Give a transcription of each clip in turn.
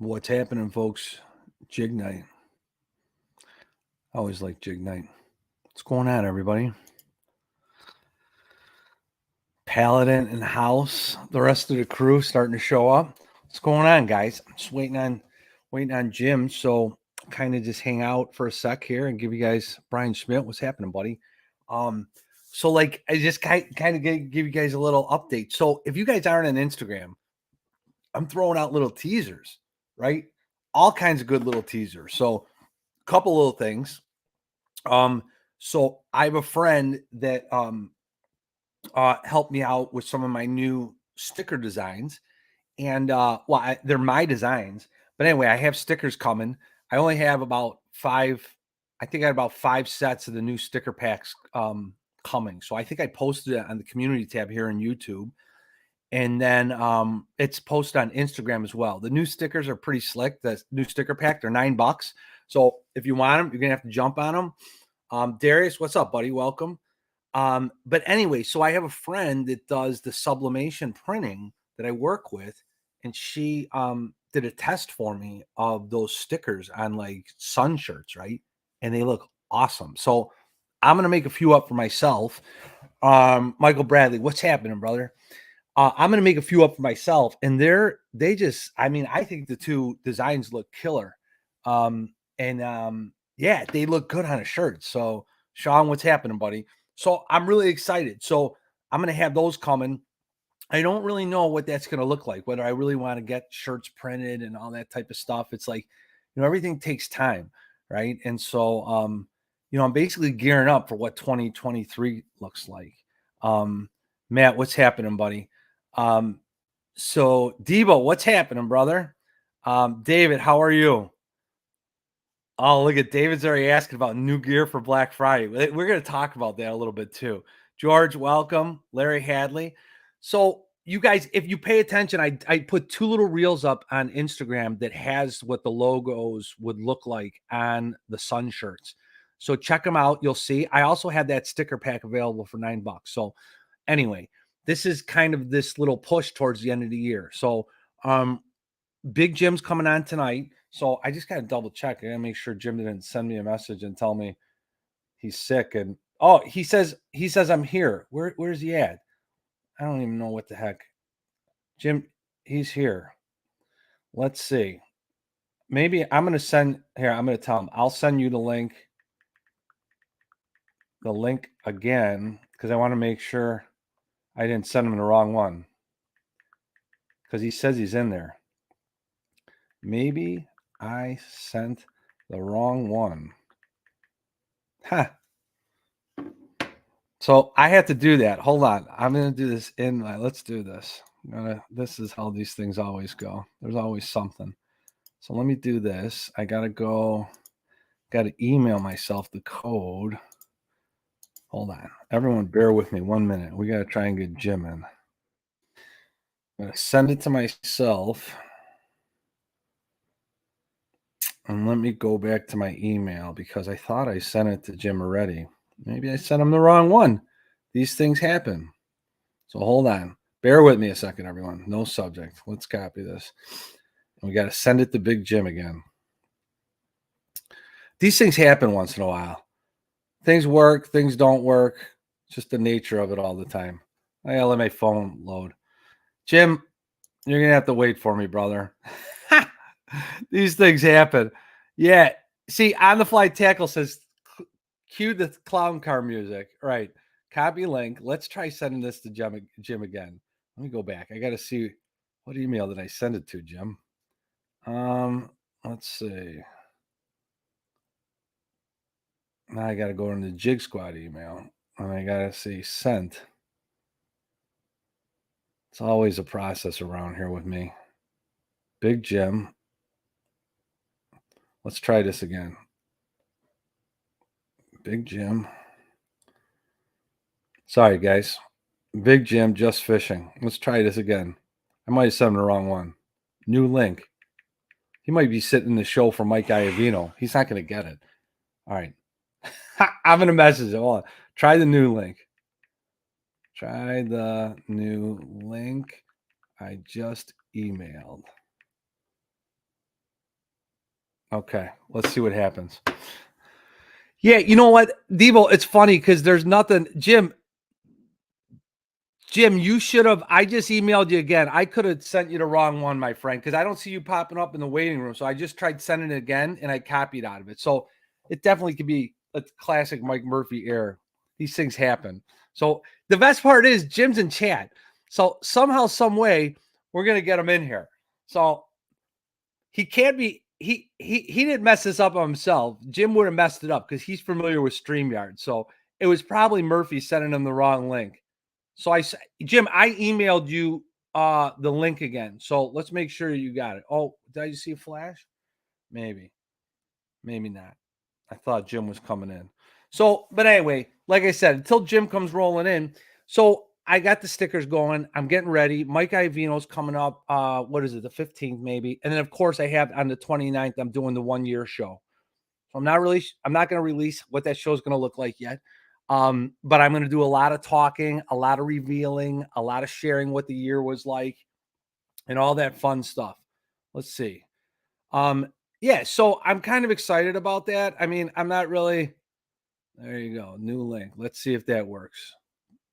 What's happening, folks? Jig night. I always like jig night. What's going on, everybody? Paladin in the house. The rest of the crew starting to show up. What's going on, guys? I'm just waiting on Jim. So kind of just hang out for a sec here and give you guys Brian Schmidt. What's happening, buddy? So like I just kind of give you guys a little update. So if you guys aren't on Instagram, I'm throwing out little teasers, right? All kinds of good little teasers. So a couple little things. So I have a friend that helped me out with some of my new sticker designs, and they're my designs. But anyway, I have stickers coming. I only have about five. I think I have about 5 sets of the new sticker packs coming. So I think I posted it on the community tab here on YouTube, and then it's posted on Instagram as well. The new stickers are pretty slick. The new sticker pack, they're $9. So if you want them, you're gonna have to jump on them. Darius, what's up, buddy? Welcome. But anyway, so I have a friend that does the sublimation printing that I work with, and she did a test for me of those stickers on like sun shirts, right? And they look awesome. So I'm gonna make a few up for myself. Michael Bradley, what's happening, brother? I'm gonna make a few up for myself, and I think the two designs look killer. Yeah, they look good on a shirt. So, Sean, what's happening, buddy? So, I'm really excited. So, I'm going to have those coming. I don't really know what that's going to look like, whether I really want to get shirts printed and all that type of stuff. It's like, everything takes time, right? And so, I'm basically gearing up for what 2023 looks like. Matt, what's happening, buddy? So, Debo, what's happening, brother? David, how are you? Oh, look at David's already asking about new gear for Black Friday. We're going to talk about that a little bit too. George, welcome. Larry Hadley. So you guys, if you pay attention, I put 2 little reels up on Instagram that has what the logos would look like on the sun shirts. So check them out. You'll see. I also had that sticker pack available for $9. So anyway, this is kind of this little push towards the end of the year. So Big Jim's coming on tonight. So I just got to double check. I got to make sure Jim didn't send me a message and tell me he's sick. And he says I'm here. Where's he at? I don't even know what the heck. Jim, he's here. Let's see. Maybe I'm going to I'm going to tell him. I'll send you the link again because I want to make sure I didn't send him the wrong one because he says he's in there. Maybe I sent the wrong one. Huh. So I have to do that. Hold on. I'm going to do this let's do this. This is how these things always go. There's always something. So let me do this. I got to email myself the code. Hold on. Everyone bear with me 1 minute. We got to try and get Jim in. I'm going to send it to myself. And let me go back to my email because I thought I sent it to Jim already. Maybe I sent him the wrong one. These things happen. So hold on. Bear with me a second, everyone. No subject. Let's copy this. And we got to send it to Big Jim again. These things happen once in a while. Things work, things don't work. It's just the nature of it all the time. I gotta let my phone load. Jim, you're going to have to wait for me, brother. These things happen. Yeah. See, On the Fly Tackle says, cue the clown car music. Right. Copy link. Let's try sending this to Jim again. Let me go back. I got to see what email did I send it to, Jim? Let's see. Now I got to go into the Jigsquad email and I got to see sent. It's always a process around here with me. Big Jim. Let's try this again. Big Jim. Sorry, guys. Big Jim, just fishing. Let's try this again. I might have sent him the wrong one. New link. He might be sitting in the show for Mike Iavino. He's not going to get it. All right. I'm going to message him. Hold on. Try the new link. Try the new link I just emailed. Okay, let's see what happens. Yeah, you know what, Devo? It's funny because there's nothing, Jim. Jim, you should have. I just emailed you again. I could have sent you the wrong one, my friend, because I don't see you popping up in the waiting room. So I just tried sending it again, and I copied out of it. So it definitely could be a classic Mike Murphy error. These things happen. So the best part is Jim's in chat. So somehow, some way, we're gonna get him in here. So he can't be. He didn't mess this up on himself. Jim would have messed it up because he's familiar with StreamYard. So it was probably Murphy sending him the wrong link. So Jim, I emailed you the link again. So let's make sure you got it. Oh, did I see a flash? Maybe. Maybe not. I thought Jim was coming in. So, but anyway, like I said, until Jim comes rolling in. So I got the stickers going. I'm getting ready. Mike Iovino's coming up. What is it? The 15th, maybe. And then of course I have on the 29th, I'm doing the 1 year show. So I'm not going to release what that show is going to look like yet. But I'm going to do a lot of talking, a lot of revealing, a lot of sharing what the year was like and all that fun stuff. Let's see. Yeah, so I'm kind of excited about that. I mean, I'm not really. There you go. New link. Let's see if that works.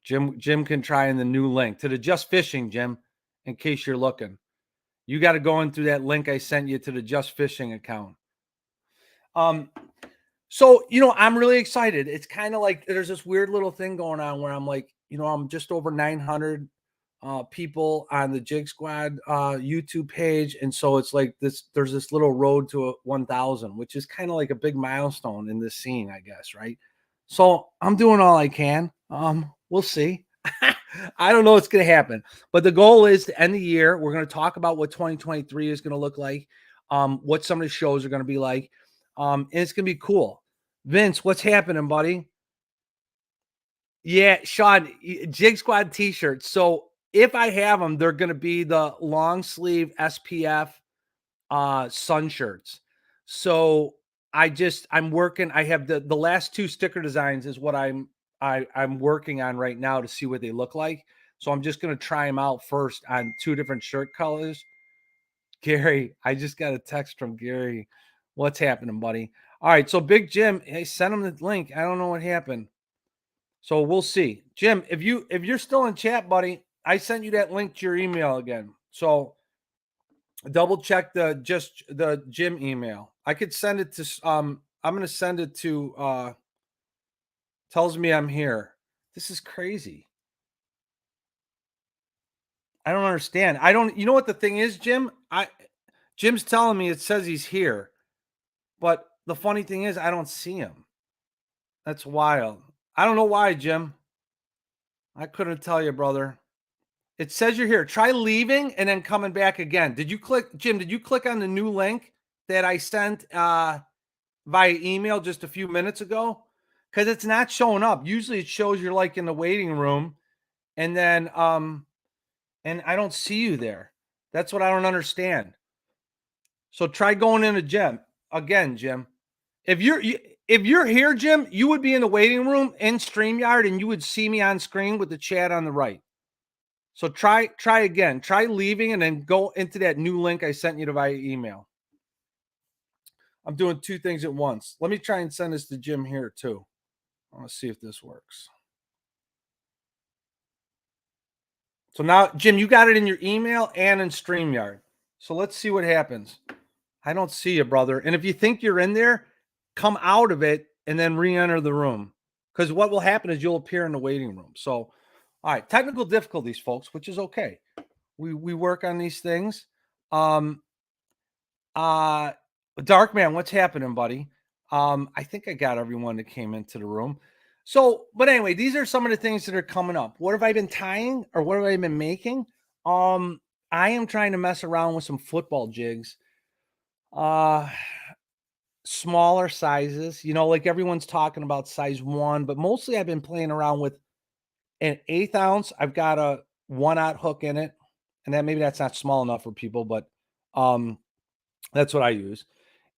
Jim can try in the new link to the Just Fishing, Jim, in case you're looking. You got to go in through that link I sent you to the Just Fishing account. So, I'm really excited. It's kind of like there's this weird little thing going on where I'm like, I'm just over 900 people on the Jigsquad YouTube page. And so it's like there's this little road to 1,000, which is kind of like a big milestone in this scene, I guess. Right. So I'm doing all I can. We'll see. I don't know what's going to happen, but the goal is to end the year. We're going to talk about what 2023 is going to look like, what some of the shows are going to be like. And it's going to be cool. Vince, what's happening, buddy? Yeah, Sean, Jigsquad t-shirts. So if I have them, they're going to be the long sleeve SPF sun shirts. So I'm working. I have the last two sticker designs is what I'm working on right now to see what they look like. So I'm just going to try them out first on two different shirt colors. Gary, I just got a text from Gary. What's happening, buddy? All right, so Big Jim, hey, send him the link. I don't know what happened. So we'll see. Jim, if you're still in chat, buddy, I sent you that link to your email again. So double check the Jim email. I could send it to I'm going to send it to tells me I'm here. This is crazy. I don't understand. You know what the thing is, Jim? Jim's telling me it says he's here. But the funny thing is I don't see him. That's wild. I don't know why, Jim. I couldn't tell you, brother. It says you're here. Try leaving and then coming back again. Did you click, Jim? Did you click on the new link that I sent via email just a few minutes ago? Because it's not showing up. Usually it shows you're like in the waiting room, and then and I don't see you there. That's what I don't understand. So try going into Jim again, Jim. If you're here, Jim, you would be in the waiting room in StreamYard, and you would see me on screen with the chat on the right. So try again. Try leaving and then go into that new link I sent you via email. I'm doing two things at once. Let me try and send this to Jim here too. I want to see if this works. So now, Jim, you got it in your email and in StreamYard. So let's see what happens. I don't see you, brother. And if you think you're in there, come out of it and then re-enter the room. Because what will happen is you'll appear in the waiting room. So, all right, technical difficulties, folks, which is okay. We work on these things. Darkman, what's happening, buddy? I think I got everyone that came into the room. So, but anyway, these are some of the things that are coming up. What have I been tying or what have I been making? I am trying to mess around with some football jigs. Smaller sizes, like everyone's talking about size 1, but mostly I've been playing around with an 1/8 ounce. I've got a 1/0 hook in it, and that's not small enough for people, but that's what I use.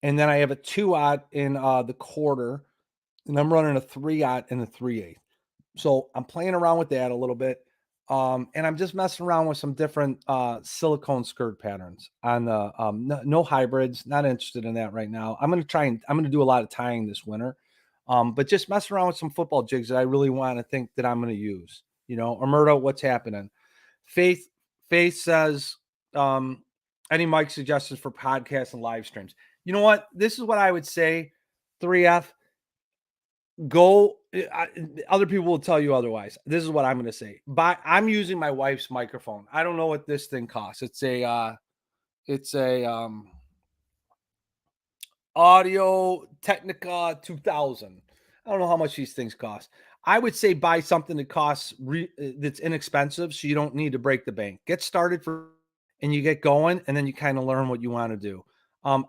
And then I have a 2/0 in the quarter, and I'm running a 3/0 in the 3/8. So I'm playing around with that a little bit. And I'm just messing around with some different silicone skirt patterns on the no hybrids. Not interested in that right now. I'm gonna do a lot of tying this winter, but just messing around with some football jigs that I really want to think that I'm gonna use. Omerta, what's happening? Faith Faith says, any mic suggestions for podcasts and live streams? You know what? This is what I would say. 3F. Go. Other people will tell you otherwise. This is what I'm going to say. I'm using my wife's microphone. I don't know what this thing costs. It's a Audio Technica 2000. I don't know how much these things cost. I would say buy something that costs that's inexpensive, so you don't need to break the bank. Get started and you get going, and then you kind of learn what you want to do.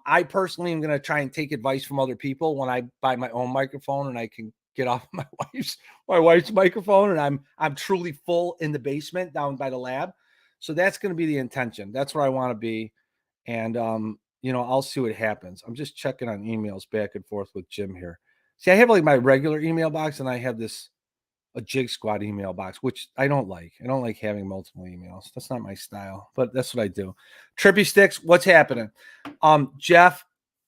I personally am going to try and take advice from other people when I buy my own microphone, and I can get off my wife's microphone, and I'm truly full in the basement down by the lab. So that's going to be the intention. That's where I want to be, and I'll see what happens. I'm just checking on emails back and forth with Jim here. See, I have like my regular email box, and I have a Jigsquad email box, which I don't like. I don't like having multiple emails. That's not my style, but that's what I do. Trippy Sticks, what's happening? Jeff,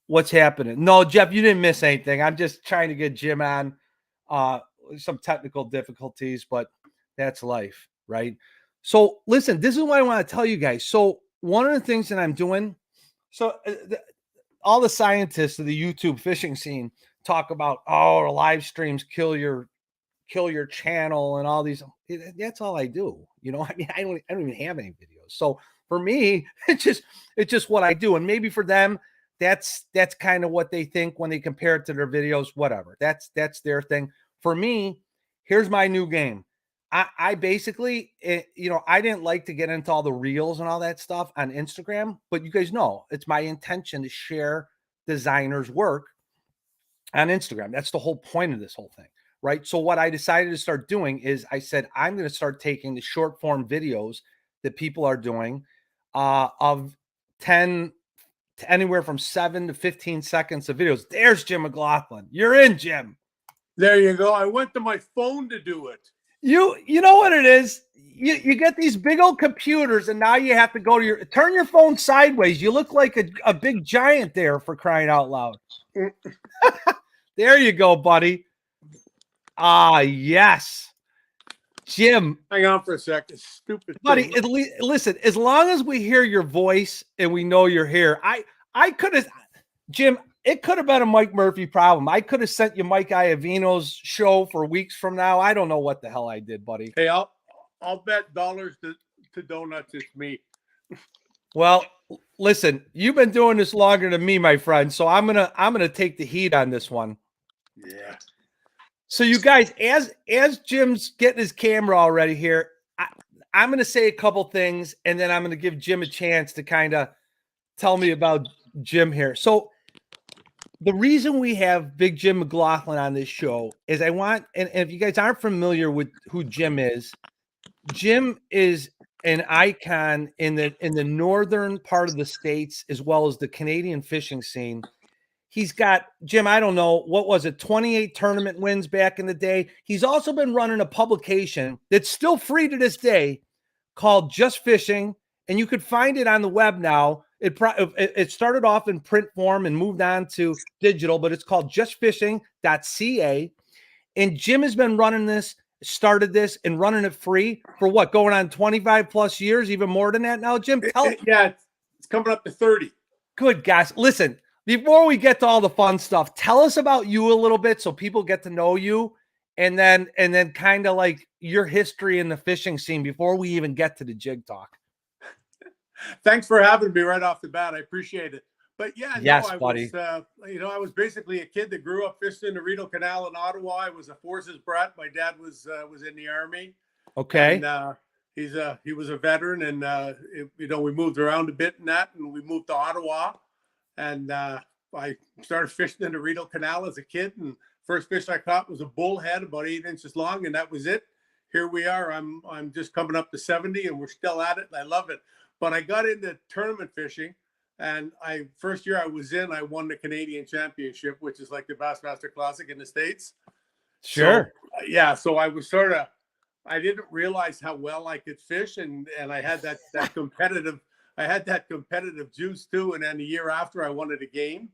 what's happening? No, Jeff, you didn't miss anything. I'm just trying to get Jim on some technical difficulties, but that's life, right? So listen, this is what I want to tell you guys. So one of the things that I'm doing, all the scientists of the YouTube fishing scene talk about, live streams kill your channel and all these. That's all I do. I mean, I don't even have any videos. So for me, it's just what I do. And maybe for them, that's kind of what they think when they compare it to their videos, whatever. That's their thing. For me, here's my new game. I basically, I didn't like to get into all the reels and all that stuff on Instagram, but you guys know it's my intention to share designers' work on Instagram. That's the whole point of this whole thing, right? So what I decided to start doing is I said, I'm going to start taking the short form videos that people are doing of 10 to anywhere from 7 to 15 seconds of videos. There's Jim McLaughlin. You're in, Jim. There you go. I went to my phone to do it. You know what it is? You get these big old computers, and now you have to turn your phone sideways. You look like a big giant there, for crying out loud. There you go, buddy. Yes. Jim. Hang on for a second. Stupid buddy, listen, as long as we hear your voice and we know you're here, I could have, Jim, it could have been a Mike Murphy problem. I could have sent you Mike Iavino's show for weeks from now. I don't know what the hell I did, buddy. Hey, I'll bet dollars to donuts it's me. Well, listen, you've been doing this longer than me, my friend. So I'm gonna take the heat on this one. Yeah. So you guys, as Jim's getting his camera already here, I'm gonna say a couple things, and then I'm gonna give Jim a chance to kind of tell me about Jim here. So the reason we have Big Jim McLaughlin on this show is I want, and if you guys aren't familiar with who Jim is an icon in the northern part of the states as well as the Canadian fishing scene. He's got, Jim, I don't know, what was it, 28 tournament wins back in the day. He's also been running a publication that's still free to this day called Just Fishing, and you could find it on the web now. It started off in print form and moved on to digital, but it's called justfishing.ca. And Jim has been running this, started this and running it free for what, going on 25 plus years, even more than that now, Jim? Yeah, it's coming up to 30. Good, guys. Listen, before we get to all the fun stuff, tell us about you a little bit so people get to know you, and then kind of like your history in the fishing scene before we even get to the jig talk. Thanks for having me right off the bat. I appreciate it. But yeah, yes, no, buddy. I was basically a kid that grew up fishing in the Rideau Canal in Ottawa. I was a forces brat. My dad was in the Army. Okay. And he was a veteran, and we moved around a bit in that, and we moved to Ottawa, and I started fishing in the Rideau Canal as a kid, and first fish I caught was a bullhead about 8 inches long, and that was it. Here we are. I'm just coming up to 70, and we're still at it, and I love it. But I got into tournament fishing, and first year I was I won the Canadian Championship, which is like the Bassmaster Classic in the States. Sure. So I was sort of I didn't realize how well I could fish, and I had that competitive. I had that competitive juice too. And then the year after, I won it again.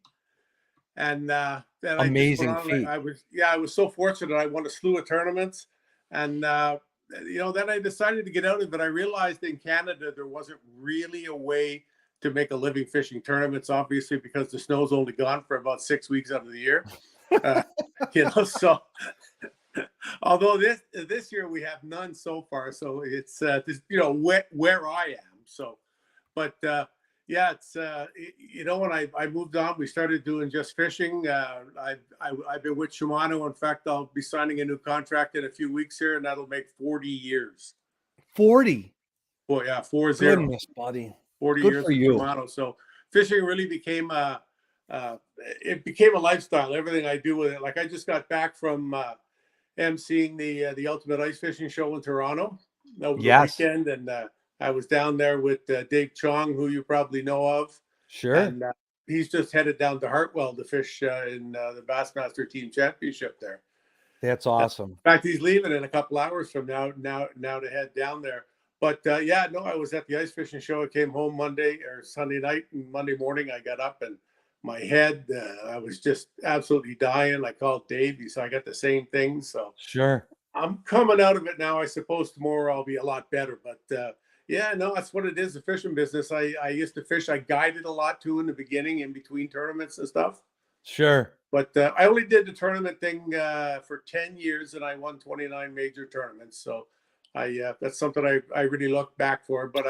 And then I just went Amazing on. feat. I was so fortunate. I won a slew of tournaments, and then I decided to get out of it. I realized in Canada there wasn't really a way to make a living fishing tournaments, obviously because the snow's only gone for about 6 weeks out of the year. Uh, so although this year we have none so far, so it's where I am. So, but yeah, it's when I moved on, we started doing just fishing. I've been with Shimano. In fact, I'll be signing a new contract in a few weeks here, and that'll make 40 years. 40. Boy, yeah, 40. Goodness, buddy. 40 Good years for with you. Shimano. So fishing really became it became a lifestyle. Everything I do with it. Like I just got back from emceeing the Ultimate Ice Fishing Show in Toronto over the Yes. weekend, and I was down there with Dave Chong, who you probably know of. Sure. And he's just headed down to Hartwell to fish in the Bassmaster Team Championship there. That's awesome. In fact, he's leaving in a couple hours from now to head down there. But I was at the ice fishing show. I came home Monday or Sunday night, and Monday morning I got up and my head, I was just absolutely dying. I called Dave. He said, I got the same thing. So Sure. I'm coming out of it now. I suppose tomorrow I'll be a lot better. But that's what it is, the fishing business. I used to fish. I guided a lot too in the beginning, in between tournaments and stuff. Sure. But I only did the tournament thing for 10 years, and I won 29 major tournaments. So that's something I really look back for. But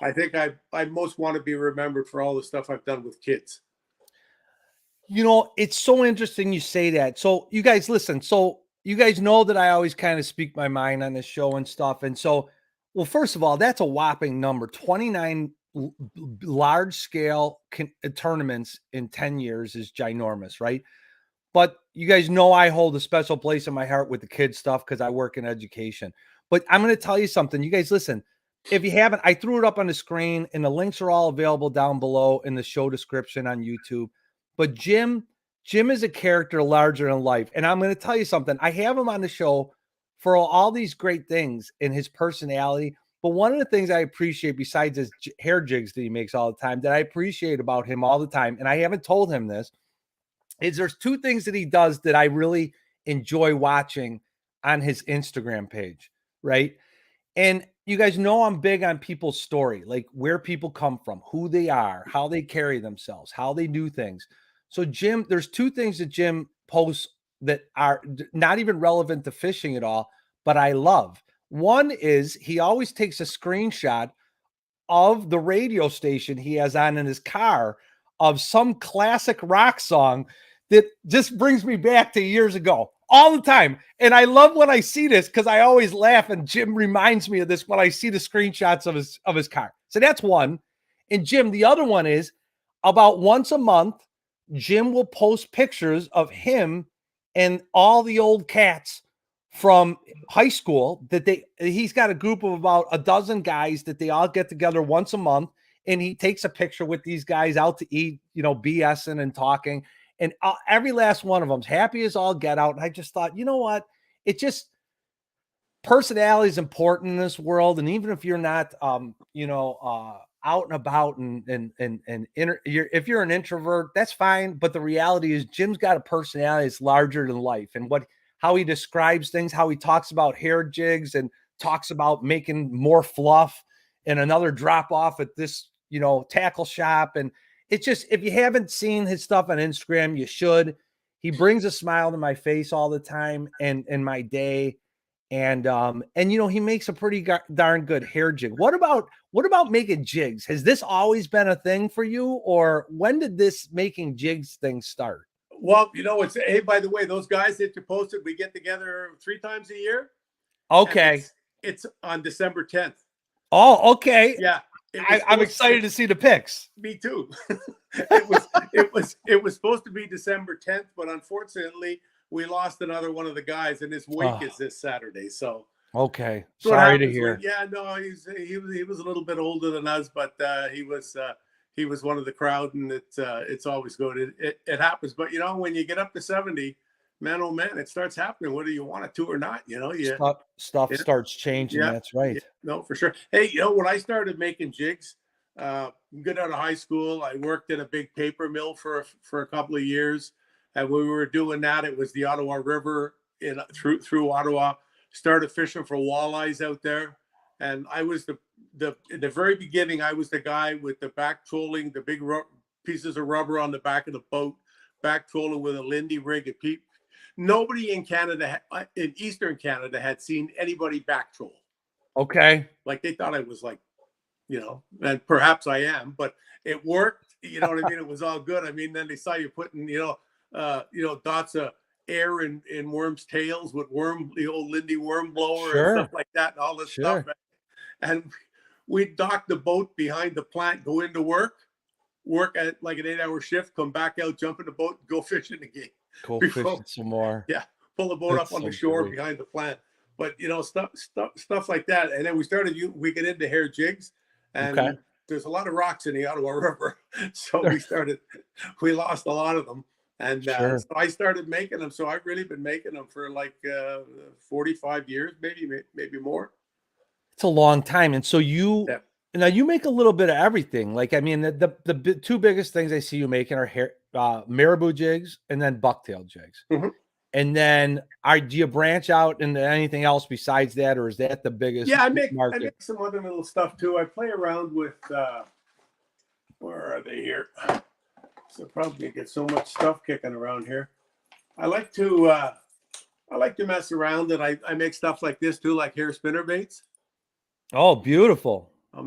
I think I most want to be remembered for all the stuff I've done with kids. It's so interesting you say that. So you guys listen. So you guys know that I always kind of speak my mind on this show and stuff. And so, well, first of all, that's a whopping number. 29 large scale tournaments in 10 years is ginormous, right? But you guys know I hold a special place in my heart with the kids stuff because I work in education. But I'm going to tell you something. You guys listen. If you haven't, I threw it up on the screen, and the links are all available down below in the show description on YouTube. But Jim is a character larger than life. And I'm going to tell you something. I have him on the show for all these great things in his personality. But one of the things I appreciate, besides his hair jigs that he makes all the time, that I appreciate about him all the time, and I haven't told him this, is there's two things that he does that I really enjoy watching on his Instagram page, right? And you guys know I'm big on people's story, like where people come from, who they are, how they carry themselves, how they do things. So Jim, there's two things that Jim posts that are not even relevant to fishing at all, but I love. One is he always takes a screenshot of the radio station he has on in his car of some classic rock song that just brings me back to years ago all the time. And I love when I see this because I always laugh, and Jim reminds me of this when I see the screenshots of his car. So that's one. And Jim, the other one is about once a month, Jim will post pictures of him and all the old cats from high school that he's got a group of about a dozen guys that they all get together once a month, and he takes a picture with these guys out to eat, BSing and talking, and every last one of them's happy as all get out. And I just thought, you know what? It just, personality is important in this world. And even if you're not, out and about if you're an introvert, that's fine. But the reality is Jim's got a personality that's larger than life, and how he describes things, how he talks about hair jigs and talks about making more fluff and another drop off at this, tackle shop. And it's just, if you haven't seen his stuff on Instagram, you should. He brings a smile to my face all the time and in my day. And he makes a pretty darn good hair jig. What about making jigs? Has this always been a thing for you, or when did this making jigs thing start? Well, hey, by the way, those guys that you posted, we get together 3 times a year. Okay. It's on December 10th. Oh, okay. Yeah. I'm excited to see the pics. Me too. it was supposed to be December 10th, but unfortunately we lost another one of the guys, and his wake is this Saturday. So okay. Sorry to hear. He was a little bit older than us, but he was one of the crowd, and it's always good. It happens. But when you get up to 70, man, oh man, it starts happening whether you want it to or not. Yeah, Stuff starts changing. yeah, That's yeah. right. No, for sure. Hey, when I started making jigs, good out of high school, I worked in a big paper mill for a couple of years, and when we were doing that, it was the Ottawa River through Ottawa. Started fishing for walleyes out there, and I was the in the very beginning, I was the guy with the back trolling, the big pieces of rubber on the back of the boat, back trolling with a Lindy rig. And nobody in Canada, in Eastern Canada, had seen anybody back troll. Okay. Like they thought I was like, and perhaps I am, but it worked. You know what I mean? It was all good. I mean, then they saw you putting, dots of air in worms' tails with the old Lindy worm blower and stuff Sure. like that, and all this stuff. Sure. And we'd dock the boat behind the plant, go into work at like an 8-hour shift, come back out, jump in the boat, go fishing again. Go fishing some more. Yeah, pull the boat That's up on so the shore great. behind the plant. But stuff like that. And then we get into hair jigs, and Okay. there's a lot of rocks in the Ottawa River, so we lost a lot of them. And Sure. so I started making them. So I've really been making them for like 45 years, maybe more. It's a long time. And so Yeah. now you make a little bit of everything. Like, I mean, the two biggest things I see you making are marabou jigs and then bucktail jigs. Mm-hmm. And then do you branch out into anything else besides that, or is that the biggest Yeah, I make market? some other little stuff too. I play around with where are they here? So probably get so much stuff kicking around here. I like to mess around, and I make stuff like this too, like hair spinner baits. Oh, beautiful. I'll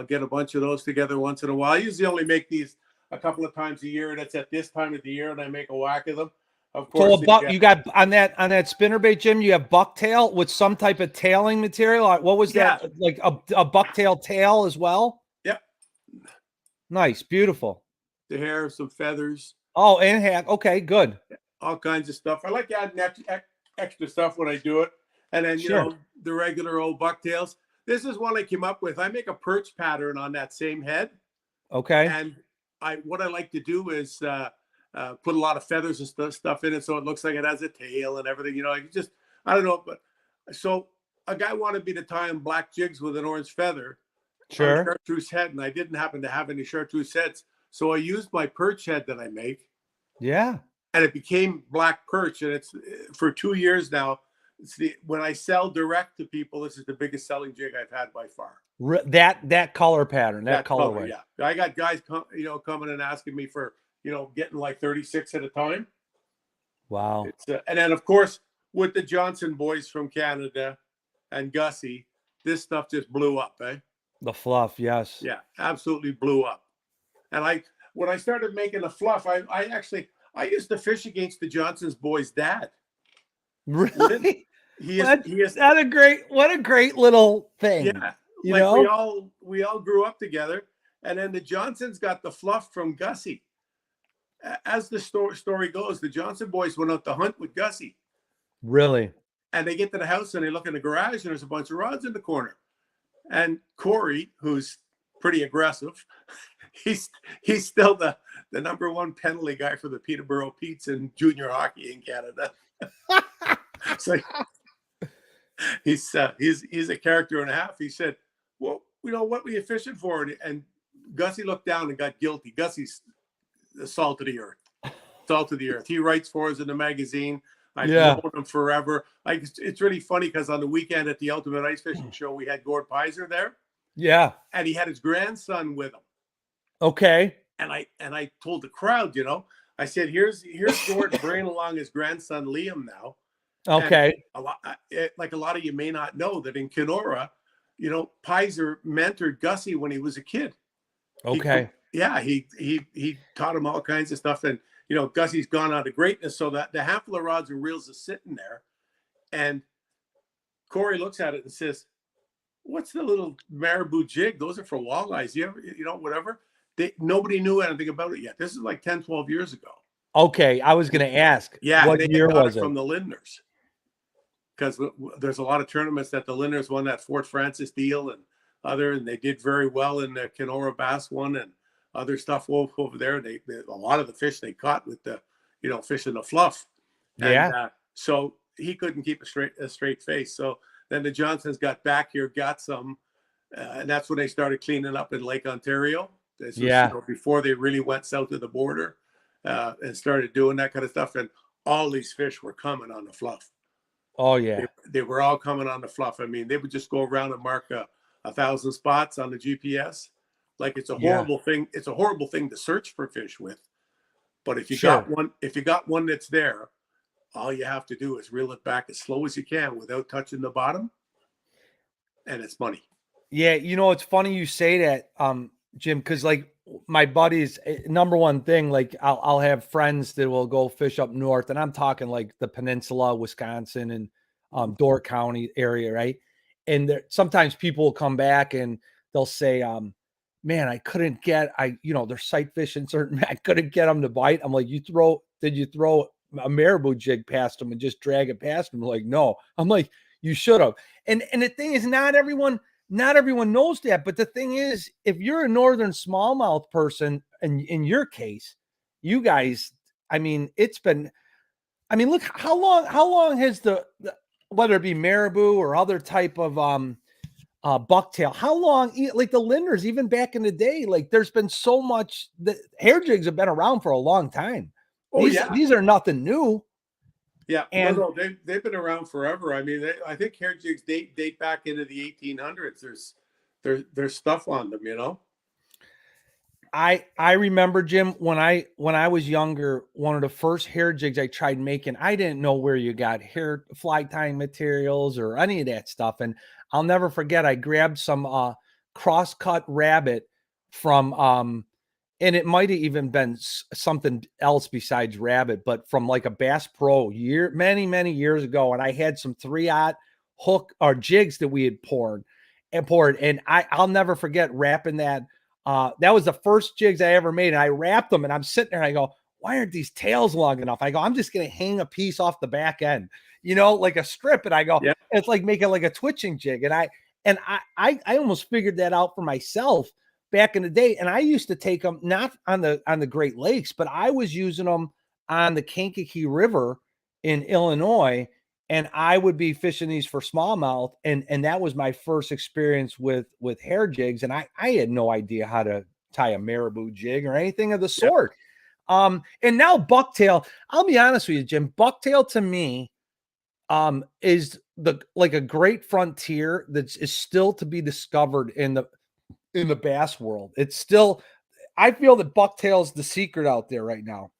get a bunch of those together once in a while. I usually only make these a couple of times a year, and it's at this time of the year, and I make a whack of them. Of course, So you got on that spinnerbait, Jim, you have bucktail with some type of tailing material. What was that? Like a bucktail tail as well? Yep. Nice, beautiful. The hair, some feathers. Oh, and hat. Okay, good. All kinds of stuff. I like adding extra stuff when I do it. And then, the regular old bucktails. This is one I came up with. I make a perch pattern on that same head. Okay. And what I like to do is put a lot of feathers and stuff in it, so it looks like it has a tail and everything. I don't know. But so a guy wanted me to tie him black jigs with an orange feather. Sure. On a chartreuse head, and I didn't happen to have any chartreuse heads. So I used my perch head that I make. Yeah. And it became black perch. And it's for 2 years now. When I sell direct to people, this is the biggest selling jig I've had by far. That color pattern, that colorway. Yeah. I got guys coming and asking me for, getting like 36 at a time. Wow. And then of course, with the Johnson boys from Canada and Gussie, this stuff just blew up, eh? The fluff, yes. Yeah, absolutely blew up. And when I started making the fluff, I used to fish against the Johnson's boys' dad. Really? What a great little thing. Yeah. We all grew up together. And then the Johnsons got the fluff from Gussie. As the story goes, the Johnson boys went out to hunt with Gussie. Really? And they get to the house and they look in the garage and there's a bunch of rods in the corner. And Corey, who's pretty aggressive, he's still the number one penalty guy for the Peterborough Petes in junior hockey in Canada. So he's a character and a half. He said, "Well, what were you fishing for?" And Gussie looked down and got guilty. Gussie's the salt of the earth. He writes for us in the magazine. I've known him forever. It's really funny because on the weekend at the Ultimate Ice Fishing Show, we had Gord Pizer there. Yeah. And he had his grandson with him. Okay. And I told the crowd, I said, here's Gord bringing along his grandson Liam now. Okay. And a lot of you may not know that in Kenora, Pizer mentored Gussie when he was a kid. Okay. He taught him all kinds of stuff. And Gussie's gone on to greatness, so that the handful of rods and reels is sitting there. And Corey looks at it and says, "What's the little marabou jig? Those are for walleyes. Whatever." Nobody knew anything about it yet. This is like 10, 12 years ago. Okay. I was going to ask. Yeah. What year was it? From the Lindners. Because there's a lot of tournaments that the Lindners won, that Fort Francis deal and they did very well in the Kenora Bass one and other stuff over there. A lot of the fish they caught with the, fishing the fluff. And Yeah. so he couldn't keep a straight face. So then the Johnsons got back here, got some, and that's when they started cleaning up in Lake Ontario. This was, Yeah. before they really went south of the border, and started doing that kind of stuff. And all these fish were coming on the fluff. Oh yeah. They were all coming on the fluff. I mean, they would just go around and mark 1,000 spots on the GPS. Like it's a Yeah. horrible thing. It's a horrible thing to search for fish with. But if you Sure. got one that's there, all you have to do is reel it back as slow as you can without touching the bottom, and it's money. Yeah, it's funny you say that, Jim, because like my buddies, number one thing, like I'll have friends that will go fish up north, and I'm talking like the peninsula, Wisconsin, and Door County area, right? And sometimes people will come back and they'll say, "Man, I couldn't get, they're sight fishing certain, I couldn't get them to bite." I'm like, did you throw a marabou jig past them and just drag it past them?" Like, no. I'm like, you should have. And the thing is, not everyone knows that. But the thing is, if you're a northern smallmouth person, and in your case, you guys, I mean, look how long has the whether it be marabou or other type of bucktail, how long, like the linders, even back in the day, like there's been so much, the hair jigs have been around for a long time. Oh yeah, These are nothing new. yeah. And No, they've been around forever. I mean, I think hair jigs date back into the 1800s. There's stuff on them. I remember, Jim, when I was younger, one of the first hair jigs I tried making, I didn't know where you got hair fly tying materials or any of that stuff. And I'll never forget, I grabbed some cross-cut rabbit from and it might have even been something else besides rabbit, but from like a Bass Pro many years ago. And I had some 3/0 hook or jigs that we had poured. And I'll never forget wrapping that. That was the first jigs I ever made. And I wrapped them, and I'm sitting there and I go, why aren't these tails long enough? I go, I'm just going to hang a piece off the back end, like a strip. And I go, Yeah. it's like making like a twitching jig. And I almost figured that out for myself back in the day. And I used to take them not on the Great Lakes, but I was using them on the Kankakee River in Illinois. And I would be fishing these for smallmouth. And that was my first experience with hair jigs. And I had no idea how to tie a marabou jig or anything of the sort. And now bucktail, I'll be honest with you, Jim, bucktail to me is like a great frontier that is still to be discovered in the bass world. It's still, I feel that bucktail is the secret out there right now.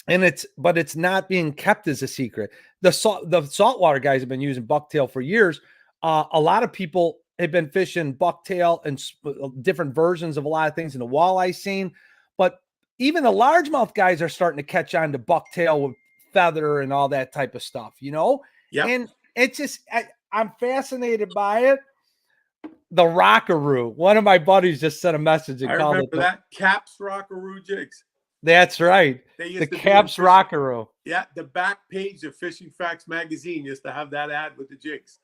And but it's not being kept as a secret. The saltwater guys have been using bucktail for years. A lot of people have been fishing bucktail and different versions of a lot of things in the walleye scene. But even the largemouth guys are starting to catch on to bucktail with feather and all that type of stuff, Yeah. And it's just, I'm fascinated by it. The Rockaroo. One of my buddies just sent a message and I called remember it that Caps Rockaroo jigs. That's right. The Caps Rockaroo. Yeah, the back page of Fishing Facts magazine used to have that ad with the jigs.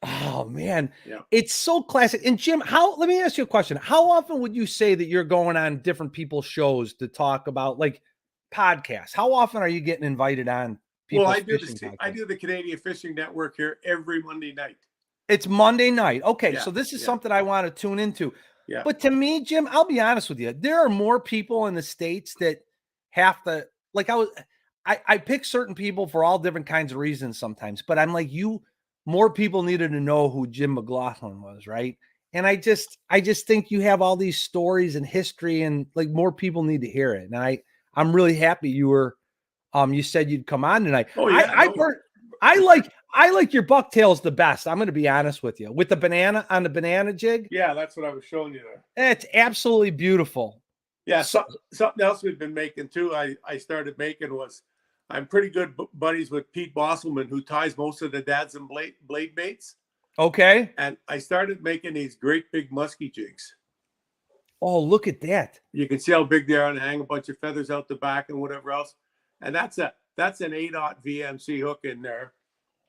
Oh man, yeah, it's so classic. And Jim, let me ask you a question. How often would you say that you're going on different people's shows to talk about like podcasts? How often are you getting invited on people's I do fishing podcasts? I do the Canadian Fishing Network here every Monday night. It's Monday night. Okay, yeah, so this is something I want to tune into. Yeah. But to me, Jim, I'll be honest with you. There are more people in the States that have to, like, I pick certain people for all different kinds of reasons sometimes, but I'm like, more people needed to know who Jim McLaughlin was, right? And I just think you have all these stories and history, and like more people need to hear it. And I'm really happy you said you'd come on tonight. Oh yeah, I like your bucktails the best. I'm going to be honest with you. With the banana jig. Yeah, that's what I was showing you there. It's absolutely beautiful. Yeah, something else we've been making too. I started making was, I'm pretty good buddies with Pete Bosselman, who ties most of the dads and blade baits. Okay. And I started making these great big musky jigs. Oh, look at that. You can see how big they are, and hang a bunch of feathers out the back and whatever else. And that's an 8/0 VMC hook in there.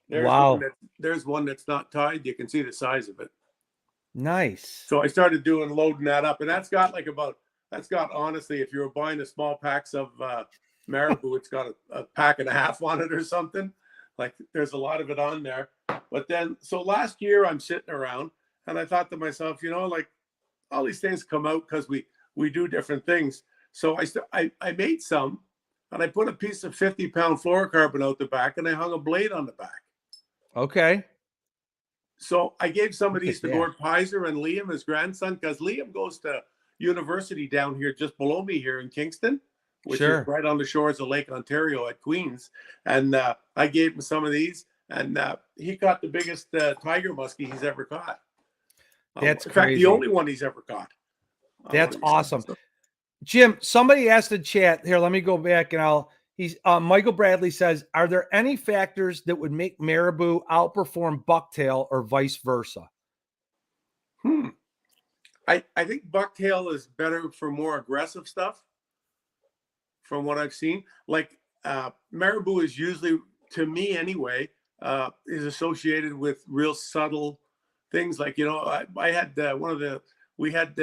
There's one that's not tied. You can see the size of it. Nice. So I started loading that up, and that's got honestly, if you were buying the small packs of marabou, it's got a pack and a half on it or something. Like there's a lot of it on there. But then, so last year I'm sitting around and I thought to myself, like all these things come out because we do different things. So I made some and I put a piece of 50-pound fluorocarbon out the back and I hung a blade on the back. Okay. So I gave some of Look these at to that. Gord Pizer and Liam, his grandson, because Liam goes to university down here just below me here in Kingston, which is Sure. right on the shores of Lake Ontario at Queens. And I gave him some of these, and he caught the biggest tiger muskie he's ever caught. That's in crazy. fact, the only one he's ever caught. That's awesome. Jim, somebody asked in chat here. Let me go back and Michael Bradley says, are there any factors that would make marabou outperform bucktail or vice versa? I think bucktail is better for more aggressive stuff from what I've seen. Like marabou is usually, to me anyway, is associated with real subtle things. Like, I had we had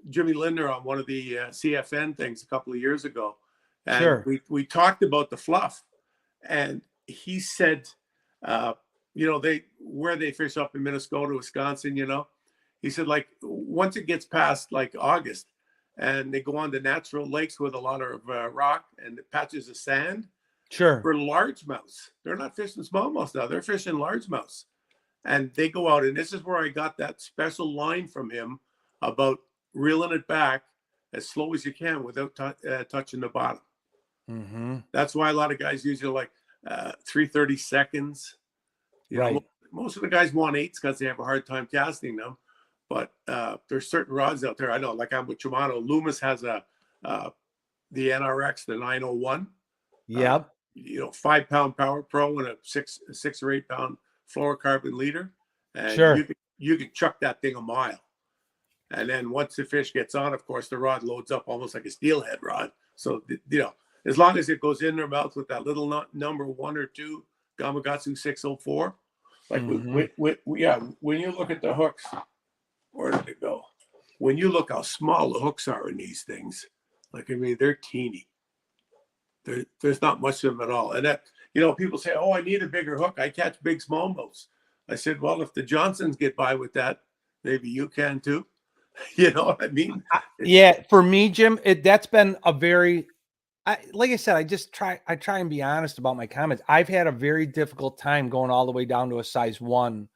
Jimmy Linder on one of the CFN things a couple of years ago. And Sure. we talked about the fluff, and he said, where they fish up in Minnesota, Wisconsin, he said, like, once it gets past like August and they go on to natural lakes with a lot of rock and patches of sand. Sure. For largemouths, they're not fishing smallmouths now, they're fishing largemouths. And they go out, and this is where I got that special line from him about reeling it back as slow as you can without touching the bottom. Mm-hmm. That's why a lot of guys usually like 330 seconds. Right. Most of the guys want 8s because they have a hard time casting them. But there's certain rods out there. I know, like I'm with Shimano. Loomis has the NRX, the 901. Yep. 5-pound Power Pro and a 6 or 8-pound fluorocarbon leader. And Sure. you can chuck that thing a mile. And then once the fish gets on, of course, the rod loads up almost like a steelhead rod. So, as long as it goes in their mouth with that little number 1 or 2 Gamakatsu 604, like when you look at the hooks, where did it go? When you look how small the hooks are in these things, like, I mean, they're teeny. There's not much of them at all. And that, people say, oh, I need a bigger hook. I catch big smallmouths. I said, well, if the Johnsons get by with that, maybe you can too. You know what I mean? Yeah, for me, Jim, that's been a very, like I said, I try and be honest about my comments. I've had a very difficult time going all the way down to a size 1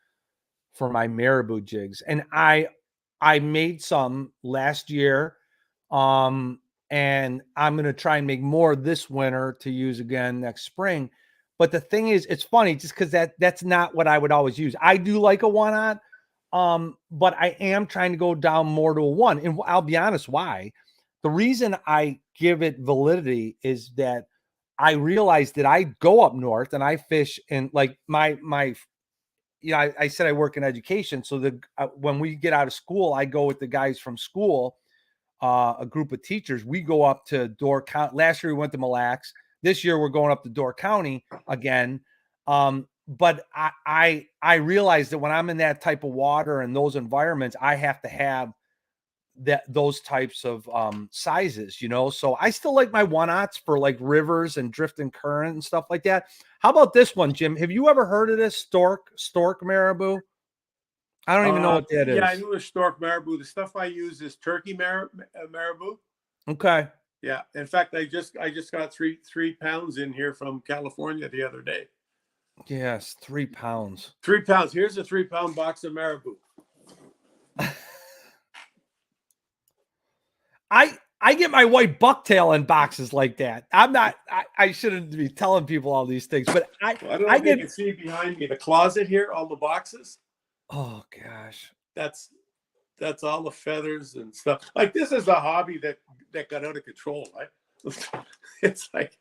for my marabou jigs. And I made some last year. And I'm going to try and make more this winter to use again next spring. But the thing is, it's funny just because that's not what I would always use. I do like a 1-aught. But I am trying to go down more to a 1. And I'll be honest why. The reason I give it validity is that I realized that I go up north and I fish in like my I said I work in education. So when we get out of school, I go with the guys from school, a group of teachers. We go up to Door County. Last year we went to Mille Lacs. This year we're going up to Door County again. But I realized that when I'm in that type of water and those environments, I have to have those types of sizes, So I still like my 1-aughts for like rivers and drifting current and stuff like that. How about this one, Jim? Have you ever heard of this stork marabou? I don't even know what that is. Yeah, I know the stork marabou. The stuff I use is turkey marabou. Okay. Yeah. In fact, I just got 3 pounds in here from California the other day. Yes, 3 pounds. 3 pounds. Here's a 3-pound box of marabou. I get my white bucktail in boxes like that. I shouldn't be telling people all these things, but I don't know if you can see behind me the closet here, all the boxes. Oh gosh. That's all the feathers and stuff. Like, this is a hobby that got out of control. Right? It's like,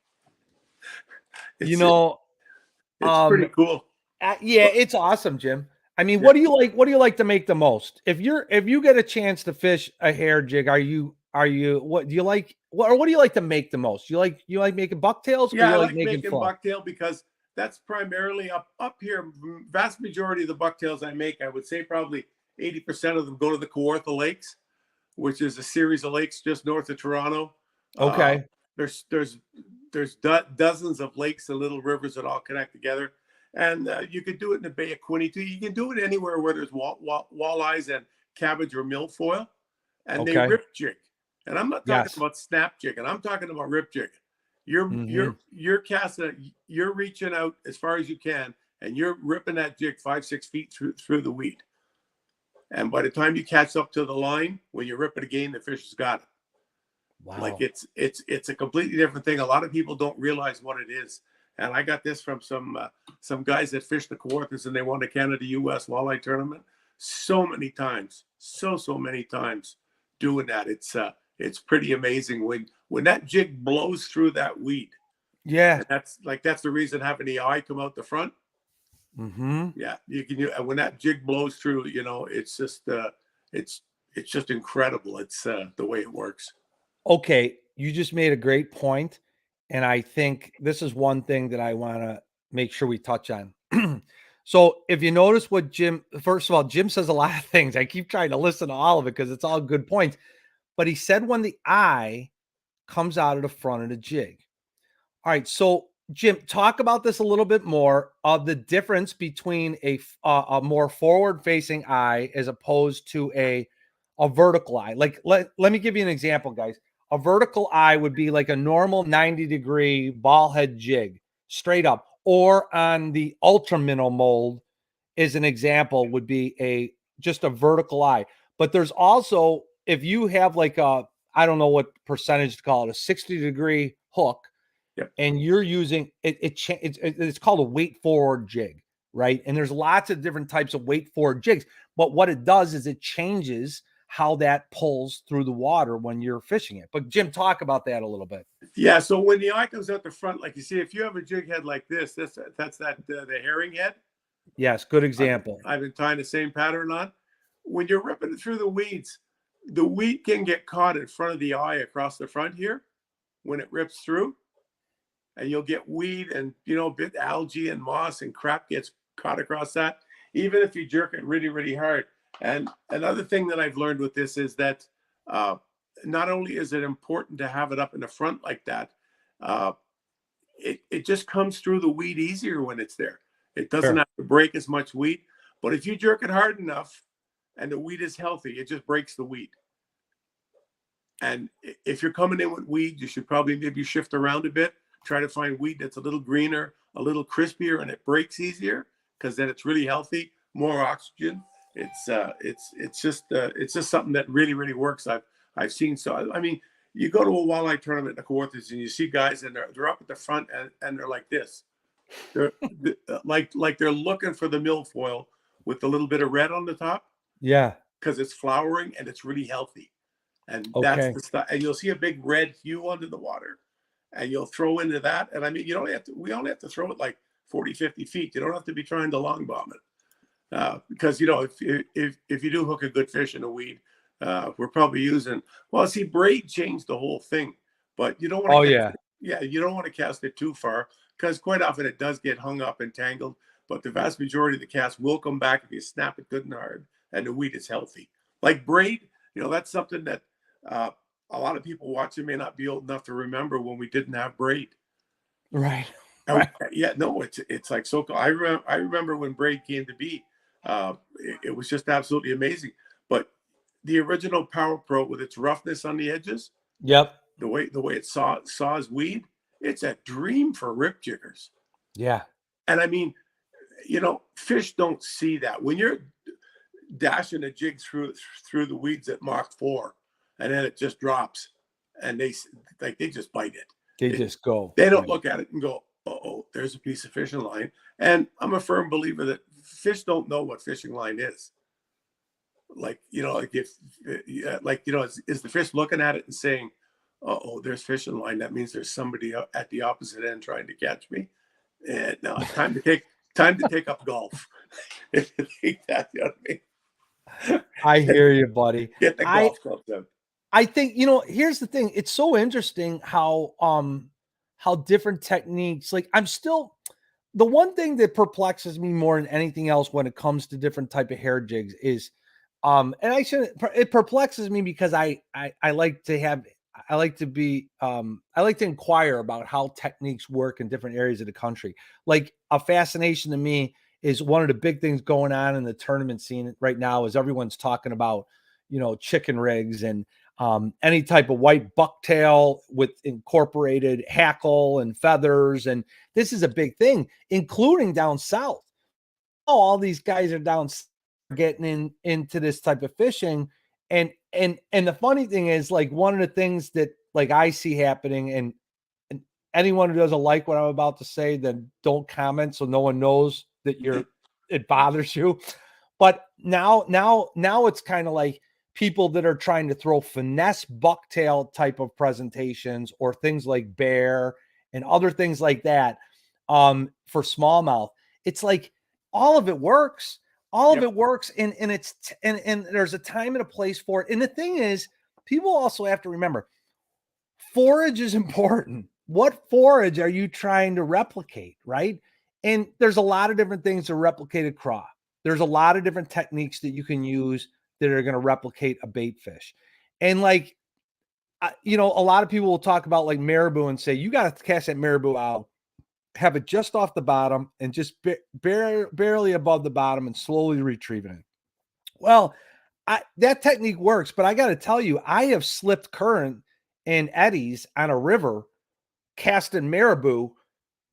it's pretty cool. Yeah, it's awesome, Jim. I mean, what do you like? What do you like to make the most? If you get a chance to fish a hair jig, what do you like? What do you like to make the most? You like making bucktails? Yeah, or I you like making fun? bucktail because that's primarily up here. Vast majority of the bucktails I make, I would say probably 80% of them go to the Kawartha Lakes, which is a series of lakes just north of Toronto. Okay. There's there's dozens of lakes and little rivers that all connect together. And you could do it in the Bay of Quinte too. You can do it anywhere where there's walleyes and cabbage or milfoil, and they Okay. rip jig. And I'm not talking Yes. about snap jig, and I'm talking about rip jig. You're casting, you're reaching out as far as you can, and you're ripping that jig 5-6 feet through the weed. And by the time you catch up to the line, when you rip it again, the fish has got it. Wow. Like it's a completely different thing. A lot of people don't realize what it is. And I got this from some guys that fish the Kawarthas, and they won the Canada US walleye tournament so many times, so many times doing that. It's pretty amazing when that jig blows through that weed. Yeah. And that's the reason having the eye come out the front. Mm-hmm. Yeah, and when that jig blows through, it's just incredible. It's the way it works. Okay, you just made a great point, and I think this is one thing that I want to make sure we touch on. So, if you notice what first of all, Jim says a lot of things. I keep trying to listen to all of it because it's all good points. But he said when the eye comes out of the front of the jig. All right, so Jim, talk about this a little bit more of the difference between a more forward-facing eye as opposed to a vertical eye. Like let me give you an example, guys. A vertical eye would be like a normal 90-degree ball head jig, straight up, or on the ultra minnow mold, as an example, would be just a vertical eye. But there's also, if you have like I don't know what percentage to call it, a 60-degree hook. Yep. And you're using it's called a weight forward jig, right? And there's lots of different types of weight forward jigs, but what it does is it changes how that pulls through the water when you're fishing it. But Jim, talk about that a little bit. Yeah, so when the eye comes out the front, like you see, if you have a jig head like this, that's the herring head. Yes, good example. I've been tying the same pattern on. When you're ripping it through the weeds, the weed can get caught in front of the eye across the front here when it rips through. And you'll get weed and, a bit algae and moss and crap gets caught across that, even if you jerk it really, really hard. And another thing that I've learned with this is that not only is it important to have it up in the front like that, it just comes through the weed easier when it's there. It doesn't have to break as much weed. But if you jerk it hard enough and the weed is healthy, it just breaks the weed. And if you're coming in with weed, you should probably maybe shift around a bit. Try to find weed that's a little greener, a little crispier, and it breaks easier because then it's really healthy, more oxygen. It's just something that really, really works. I've seen. So I mean, you go to a walleye tournament in the Kawarthas and you see guys and they're up at the front and they're like this. They're like they're looking for the milfoil with a little bit of red on the top. Yeah, because it's flowering and it's really healthy, and that's the stuff. And you'll see a big red hue under the water. And you'll throw into that. And I mean, we only have to throw it like 40, 50 feet. You don't have to be trying to long bomb it. Because, if you do hook a good fish in a weed, we're probably using, braid changed the whole thing, but you don't want to, you don't want to cast it too far because quite often it does get hung up and tangled, but the vast majority of the cast will come back if you snap it good and hard and the weed is healthy. Like braid, that's something that, a lot of people watching may not be old enough to remember when we didn't have braid. Right. Yeah, no, it's like so cool. I remember when braid came to be. It was just absolutely amazing. But the original Power Pro with its roughness on the edges, yep, the way it saws weed, it's a dream for rip jiggers. Yeah. And I mean, fish don't see that when you're dashing a jig through the weeds at Mach 4. And then it just drops, and they just bite it. They just go. They don't look at it and go, "Oh, there's a piece of fishing line." And I'm a firm believer that fish don't know what fishing line is. Like is the fish looking at it and saying, "Oh, there's fishing line. That means there's somebody at the opposite end trying to catch me." And no, time to take up golf. If you think that, you know what I mean? I hear you, buddy. Get the golf clubs out. I think, here's the thing. It's so interesting how different techniques, like the one thing that perplexes me more than anything else when it comes to different type of hair jigs is, it perplexes me because I like to have, I like to be I like to inquire about how techniques work in different areas of the country. Like a fascination to me is one of the big things going on in the tournament scene right now is everyone's talking about, chicken rigs and any type of white bucktail with incorporated hackle and feathers. And this is a big thing, including down south. All these guys are down getting into this type of fishing. And the funny thing is, like, one of the things that like I see happening, and anyone who doesn't like what I'm about to say, then don't comment so no one knows that it bothers you. But now it's kind of like people that are trying to throw finesse bucktail type of presentations or things like bear and other things like that for smallmouth. It's like all of it works. All of Yep. it works, and there's a time and a place for it. And the thing is, people also have to remember forage is important. What forage are you trying to replicate, right? And there's a lot of different things to replicate a craw. There's a lot of different techniques that you can use that are going to replicate a bait fish. And like, a lot of people will talk about like marabou and say, you got to cast that marabou out, have it just off the bottom and just barely above the bottom and slowly retrieving it. Well, that technique works, but I got to tell you, I have slipped current and eddies on a river, casting marabou,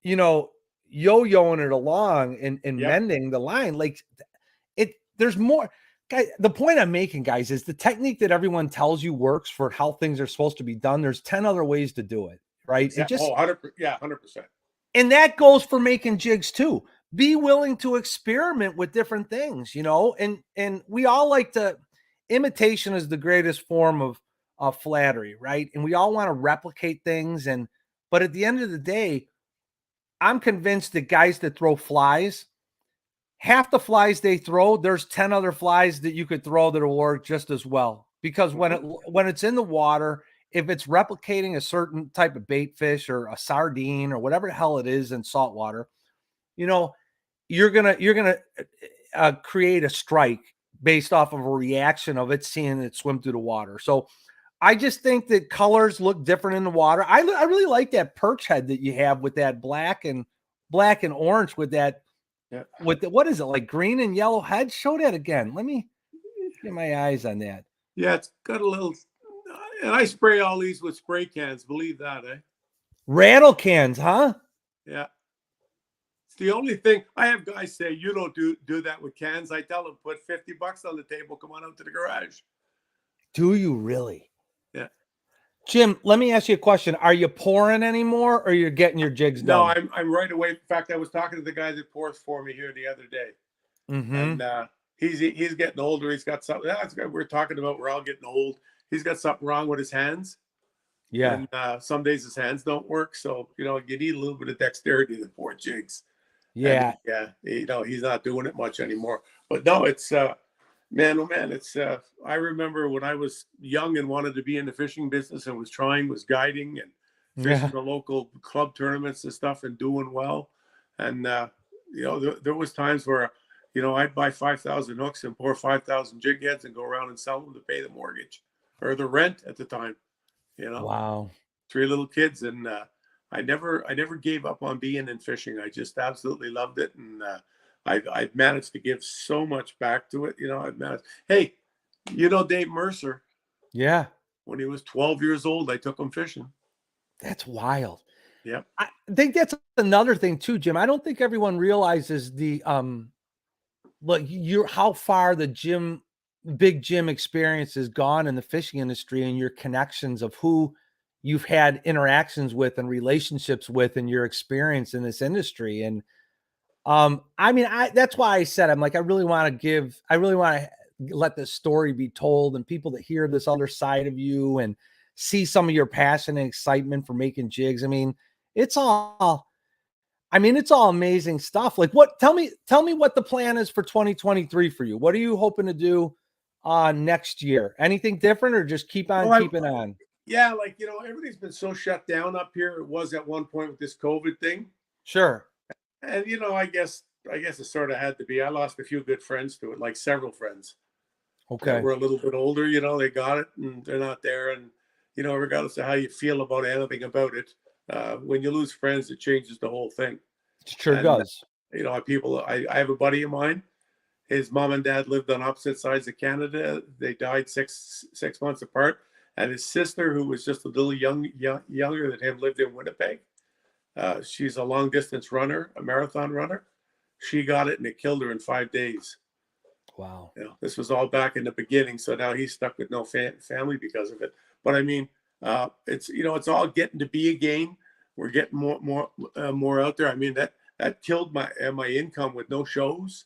yo-yoing it along and Yep. mending the line. Like there's more. Guys, the point I'm making, guys, is the technique that everyone tells you works for how things are supposed to be done. There's 10 other ways to do it, right? And Exactly. 100%. and that goes for making jigs too. Be willing to experiment with different things, and we all like to imitation is the greatest form of flattery, right? And we all want to replicate things. But at the end of the day, I'm convinced that guys that throw flies, half the flies they throw, there's 10 other flies that you could throw that'll work just as well. Because when it's in the water, if it's replicating a certain type of bait fish or a sardine or whatever the hell it is in saltwater, you're gonna create a strike based off of a reaction of it seeing it swim through the water. So I just think that colors look different in the water. I really like that perch head that you have with that black and orange with that. Yeah. With what is it, like green and yellow head? Show that again. Let me get my eyes on that. Yeah, it's got a little, and I spray all these with spray cans. Believe that, eh? Rattle cans, huh? Yeah. It's the only thing I have guys say you don't do that with cans. I tell them put $50 on the table. Come on out to the garage. Do you really? Yeah. Jim, let me ask you a question. Are you pouring anymore or you're getting your jigs No, done? I'm right away. In fact, I was talking to the guy that pours for me here the other day, Mm-hmm. and he's getting older. He's got something. That's what we're talking about. We're all getting old. He's got something wrong with his hands, Yeah. and some days his hands don't work. So you need a little bit of dexterity to pour jigs. And Yeah. he's not doing it much anymore. But no, it's man, oh man, it's I remember when I was young and wanted to be in the fishing business and was guiding and fishing Yeah. the local club tournaments and stuff and doing well. And there was times where I'd buy 5,000 hooks and pour 5,000 jig heads and go around and sell them to pay the mortgage or the rent at the time. Wow. 3 little kids, and I never gave up on being in fishing. I just absolutely loved it, and I've managed to give so much back to it. I've managed. Hey, Dave Mercer, Yeah. when he was 12 years old, I took him fishing. That's wild. Yep. I think that's another thing too, Jim. I don't think everyone realizes the look, how far the Big Jim experience has gone in the fishing industry and your connections of who you've had interactions with and relationships with and your experience in this industry. And I mean, that's why I said I'm like, I really want to let this story be told and people that hear this other side of you and see some of your passion and excitement for making jigs. It's all it's all amazing stuff. Like tell me what the plan is for 2023 for you. What are you hoping to do next year? Anything different or just keep on Well, keeping on? yeah, everything's been so shut down up here. It was at one point with this COVID thing. Sure. And I guess it sort of had to be. I lost a few good friends to it, like several friends that Okay. were a little bit older. They got it and they're not there. And regardless of how you feel about anything about it, when you lose friends, it changes the whole thing. It sure And does. I have a buddy of mine. His mom and dad lived on opposite sides of Canada. They died six months apart. And his sister, who was just a little younger than him, lived in Winnipeg. She's a long distance runner, a marathon runner. She got it and it killed her in 5 days. Wow. This was all back in the beginning. So now he's stuck with no family because of it. But I mean, it's all getting to be a game. We're getting more out there. I mean, that killed my income with no shows.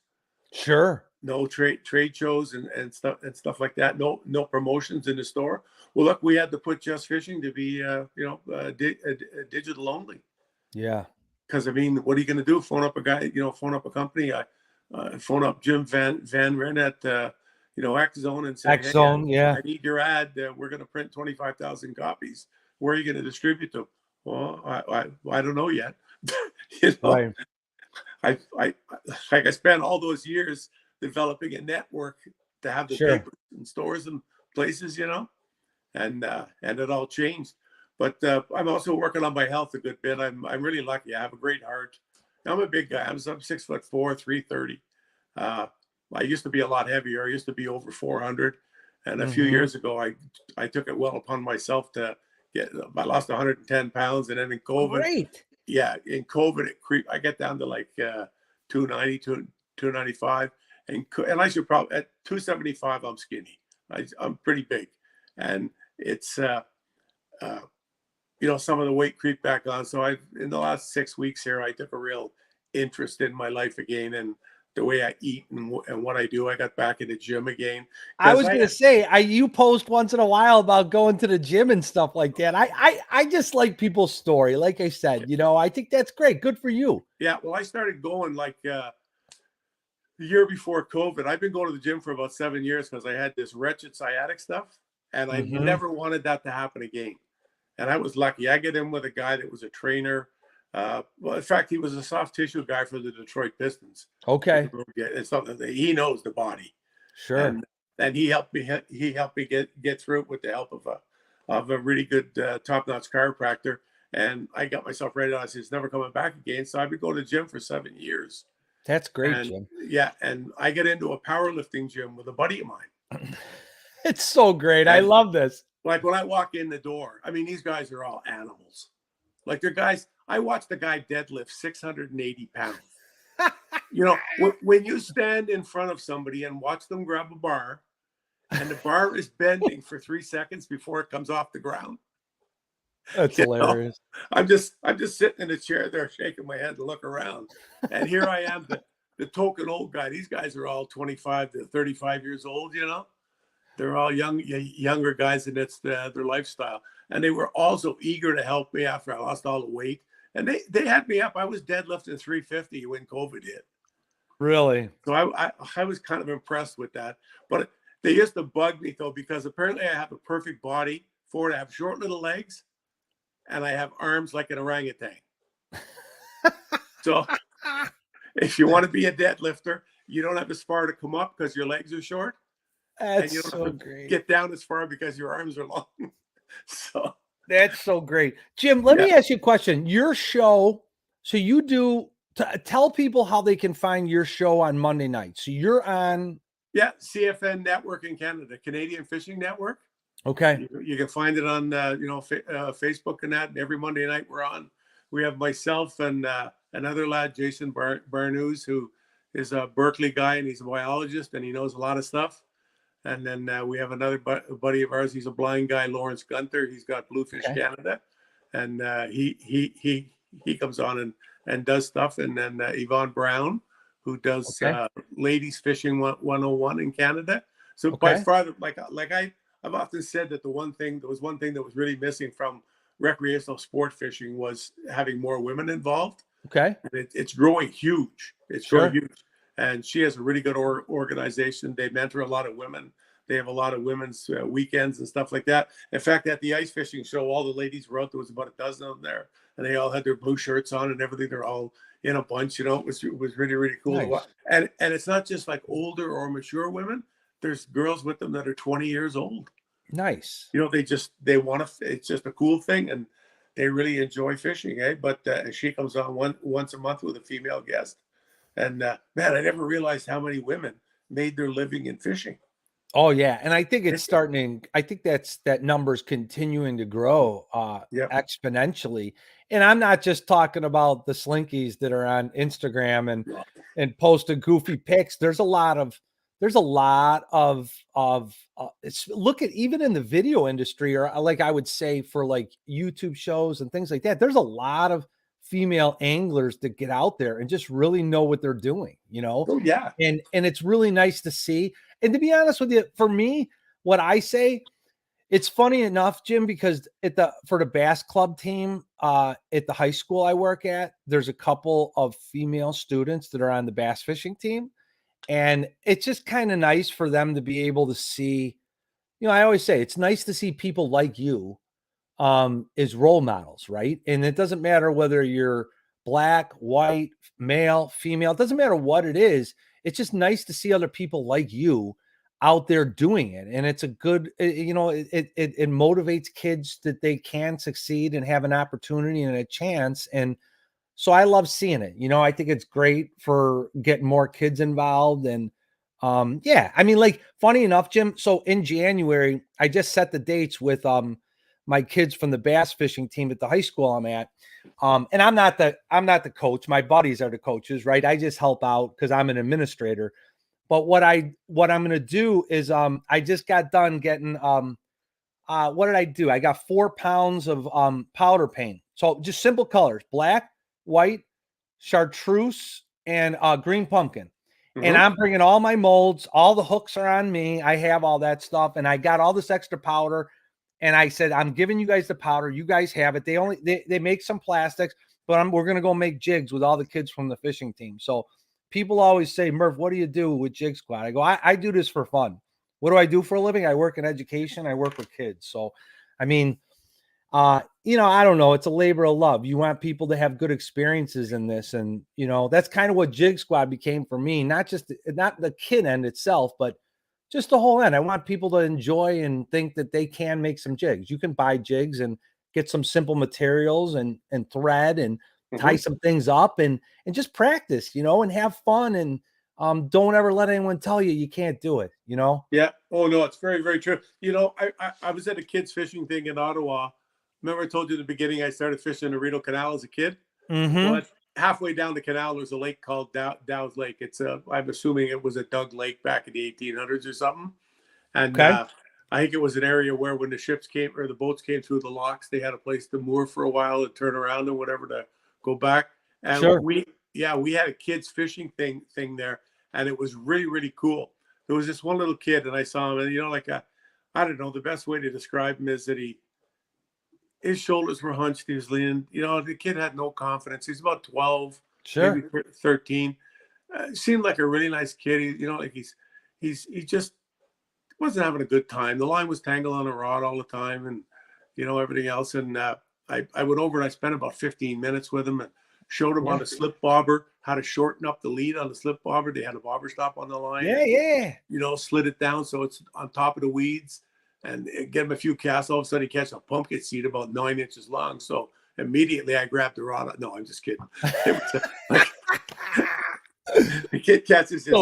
Sure. No trade shows and stuff like that. No promotions in the store. Well, look, we had to put Just Fishing to be digital only. Yeah. Because I mean, what are you going to do? Phone up a guy? Phone up a company? Phone up Jim Van Ren at X Zone and say, X Zone, hey, yeah. I need your ad. We're going to print 25,000 copies. Where are you going to distribute them? Well, I don't know yet. Right. I spent all those years developing a network to have the papers in stores and places, and it all changed. But I'm also working on my health a good bit. I'm really lucky. I have a great heart. I'm a big guy. I'm 6'4", 330. I used to be a lot heavier. I used to be over 400. And a few years ago, I took it well upon myself to I lost 110 pounds. And then in COVID, in COVID, I get down to like 290, 295. And I should probably, at 275, I'm skinny. I'm pretty big. And it's, some of the weight creep back on. So in the last 6 weeks here, I took a real interest in my life again and the way I eat and what I do. I got back in the gym again. I was going to say, you post once in a while about going to the gym and stuff like that. I just like people's story. Like I said, I think that's great. Good for you. Yeah. Well, I started going like the year before COVID. I've been going to the gym for about 7 years because I had this wretched sciatic stuff and I never wanted that to happen again. And I was lucky. I get in with a guy that was a trainer. Well, in fact, he was a soft tissue guy for the Detroit Pistons. Okay. It's something that he knows the body. Sure. And he helped me. He helped me get through it with the help of a really good top-notch chiropractor. And I got myself ready. I said, it's never coming back again. So I've been going to the gym for 7 years. That's great, Jim. Yeah, and I get into a powerlifting gym with a buddy of mine. It's so great. I love this. Like when I walk in the door, I mean, these guys are all animals. Like they're guys. I watched the guy deadlift 680 pounds. When you stand in front of somebody and watch them grab a bar, and the bar is bending for 3 seconds before it comes off the ground. That's hilarious. I'm just sitting in a chair there, shaking my head to look around, and here I am, the token old guy. These guys are all 25 to 35 years old. They're all younger guys, and it's their lifestyle. And they were also eager to help me after I lost all the weight. And they had me up. I was deadlifting 350 when COVID hit. Really? So I was kind of impressed with that. But they used to bug me, though, because apparently I have a perfect body for it. I have short little legs, and I have arms like an orangutan. So if you want to be a deadlifter, you don't have as far to come up because your legs are short. That's and you don't so have to great. Get down as far because your arms are long. So that's so great. Jim, let me ask you a question. Your show, so you do, tell people how they can find your show on Monday night. So you're on. Yeah, CFN Network in Canada, Canadian Fishing Network. Okay. You can find it on, Facebook and that. And every Monday night we're on. We have myself and another lad, Jason Barnews, who is a Berkeley guy and he's a biologist and he knows a lot of stuff. And then we have another buddy of ours. He's a blind guy, Lawrence Gunther. He's got Bluefish Canada, and he comes on and does stuff. And then Yvonne Brown, who does Ladies Fishing 101 in Canada. So by far, I've often said that there was one thing that was really missing from recreational sport fishing was having more women involved. Okay, and it's growing huge. It's growing huge. And she has a really good organization. They mentor a lot of women. They have a lot of women's weekends and stuff like that. In fact, at the ice fishing show, all the ladies were out. There was about a dozen of them there. And they all had their blue shirts on and everything. They're all in a bunch. It was really, really cool to watch. And it's not just like older or mature women. There's girls with them that are 20 years old. Nice. You know, they want to. It's just a cool thing, and they really enjoy fishing, eh? But she comes on once a month with a female guest, and man, I never realized how many women made their living in fishing. Oh yeah, and I think it's starting. I think that number's continuing to grow Yep. exponentially. And I'm not just talking about the slinkies that are on Instagram and posting goofy pics. There's a lot of it's look at even in the video industry, or like I would say for like YouTube shows and things like that. There's a lot of female anglers that get out there and just really know what they're doing, Oh yeah. and it's really nice to see. And to be honest with you, for me, what I say, it's funny enough, Jim, because for the bass club team at the high school I work at, there's a couple of female students that are on the bass fishing team. And it's just kind of nice for them to be able to see, I always say it's nice to see people like you is role models, right? And it doesn't matter whether you're black, white, male, female, it doesn't matter what it is. It's just nice to see other people like you out there doing it. And it's a good, it motivates kids that they can succeed and have an opportunity and a chance. And so I love seeing it. I think it's great for getting more kids involved. And yeah, I mean, like, funny enough, Jim. So in January, I just set the dates with my kids from the bass fishing team at the high school I'm at. And I'm not the coach. My buddies are the coaches, right? I just help out because I'm an administrator. But what I'm gonna do is I just got done getting what did I do? I got 4 pounds of powder paint. So just simple colors: black, white, chartreuse, and green pumpkin. And I'm bringing all my molds, all the hooks are on me. I have all that stuff, and I got all this extra powder. And I said, I'm giving you guys the powder. You guys have it. They make some plastics, but we're gonna go make jigs with all the kids from the fishing team. So people always say, Murph, what do you do with Jigsquad? I go, I do this for fun. What do I do for a living? I work in education. I work with kids. So, I mean, I don't know. It's a labor of love. You want people to have good experiences in this. And, that's kind of what Jigsquad became for me, not the kid end itself, but just the whole end. I want people to enjoy and think that they can make some jigs. You can buy jigs and get some simple materials and thread and tie some things up and just practice, and have fun. And don't ever let anyone tell you can't do it, Yeah. Oh no, it's very, very true. I was at a kids fishing thing in Ottawa. Remember I told you in the beginning I started fishing the Rideau Canal as a kid? Well, halfway down the canal, there's a lake called Dow's Lake. I'm assuming it was a dug lake back in the 1800s or something. And Okay. I think it was an area where when the ships came or the boats came through the locks, they had a place to moor for a while and turn around and whatever to go back. And Sure. we had a kids fishing thing there, and it was really, really cool. There was this one little kid, and I saw him, and I don't know, the best way to describe him is that his shoulders were hunched. He was leaning. The kid had no confidence. He's about 12, Sure. maybe 13. Seemed like a really nice kid. He just wasn't having a good time. The line was tangled on a rod all the time, and everything else. And I went over and I spent about 15 minutes with him and showed him on the slip bobber how to shorten up the lead on the slip bobber. They had a bobber stop on the line. Yeah. Slid it down so it's on top of the weeds and get him a few casts. All of a sudden, he catches a pumpkin seed about 9 inches long. So immediately I grabbed the rod. No, I'm just kidding. The kid catches this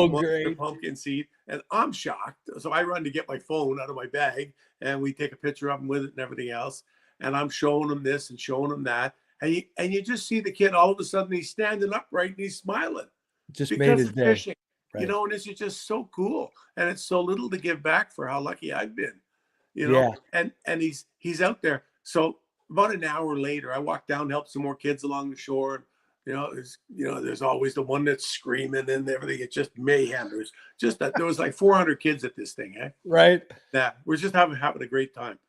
pumpkin seed, and I'm shocked. So I run to get my phone out of my bag, and we take a picture of him with it and everything else. And I'm showing him this and showing him that. And you just see the kid, all of a sudden, he's standing upright and he's smiling. Just because made his of day. fishing. Right. And this is just so cool. And it's so little to give back for how lucky I've been. Yeah. And he's out there. So about an hour later, I walked down, helped some more kids along the shore. There's always the one that's screaming and everything. It's just mayhem. There was like 400 kids at this thing, eh? Right. Yeah, we're just having a great time.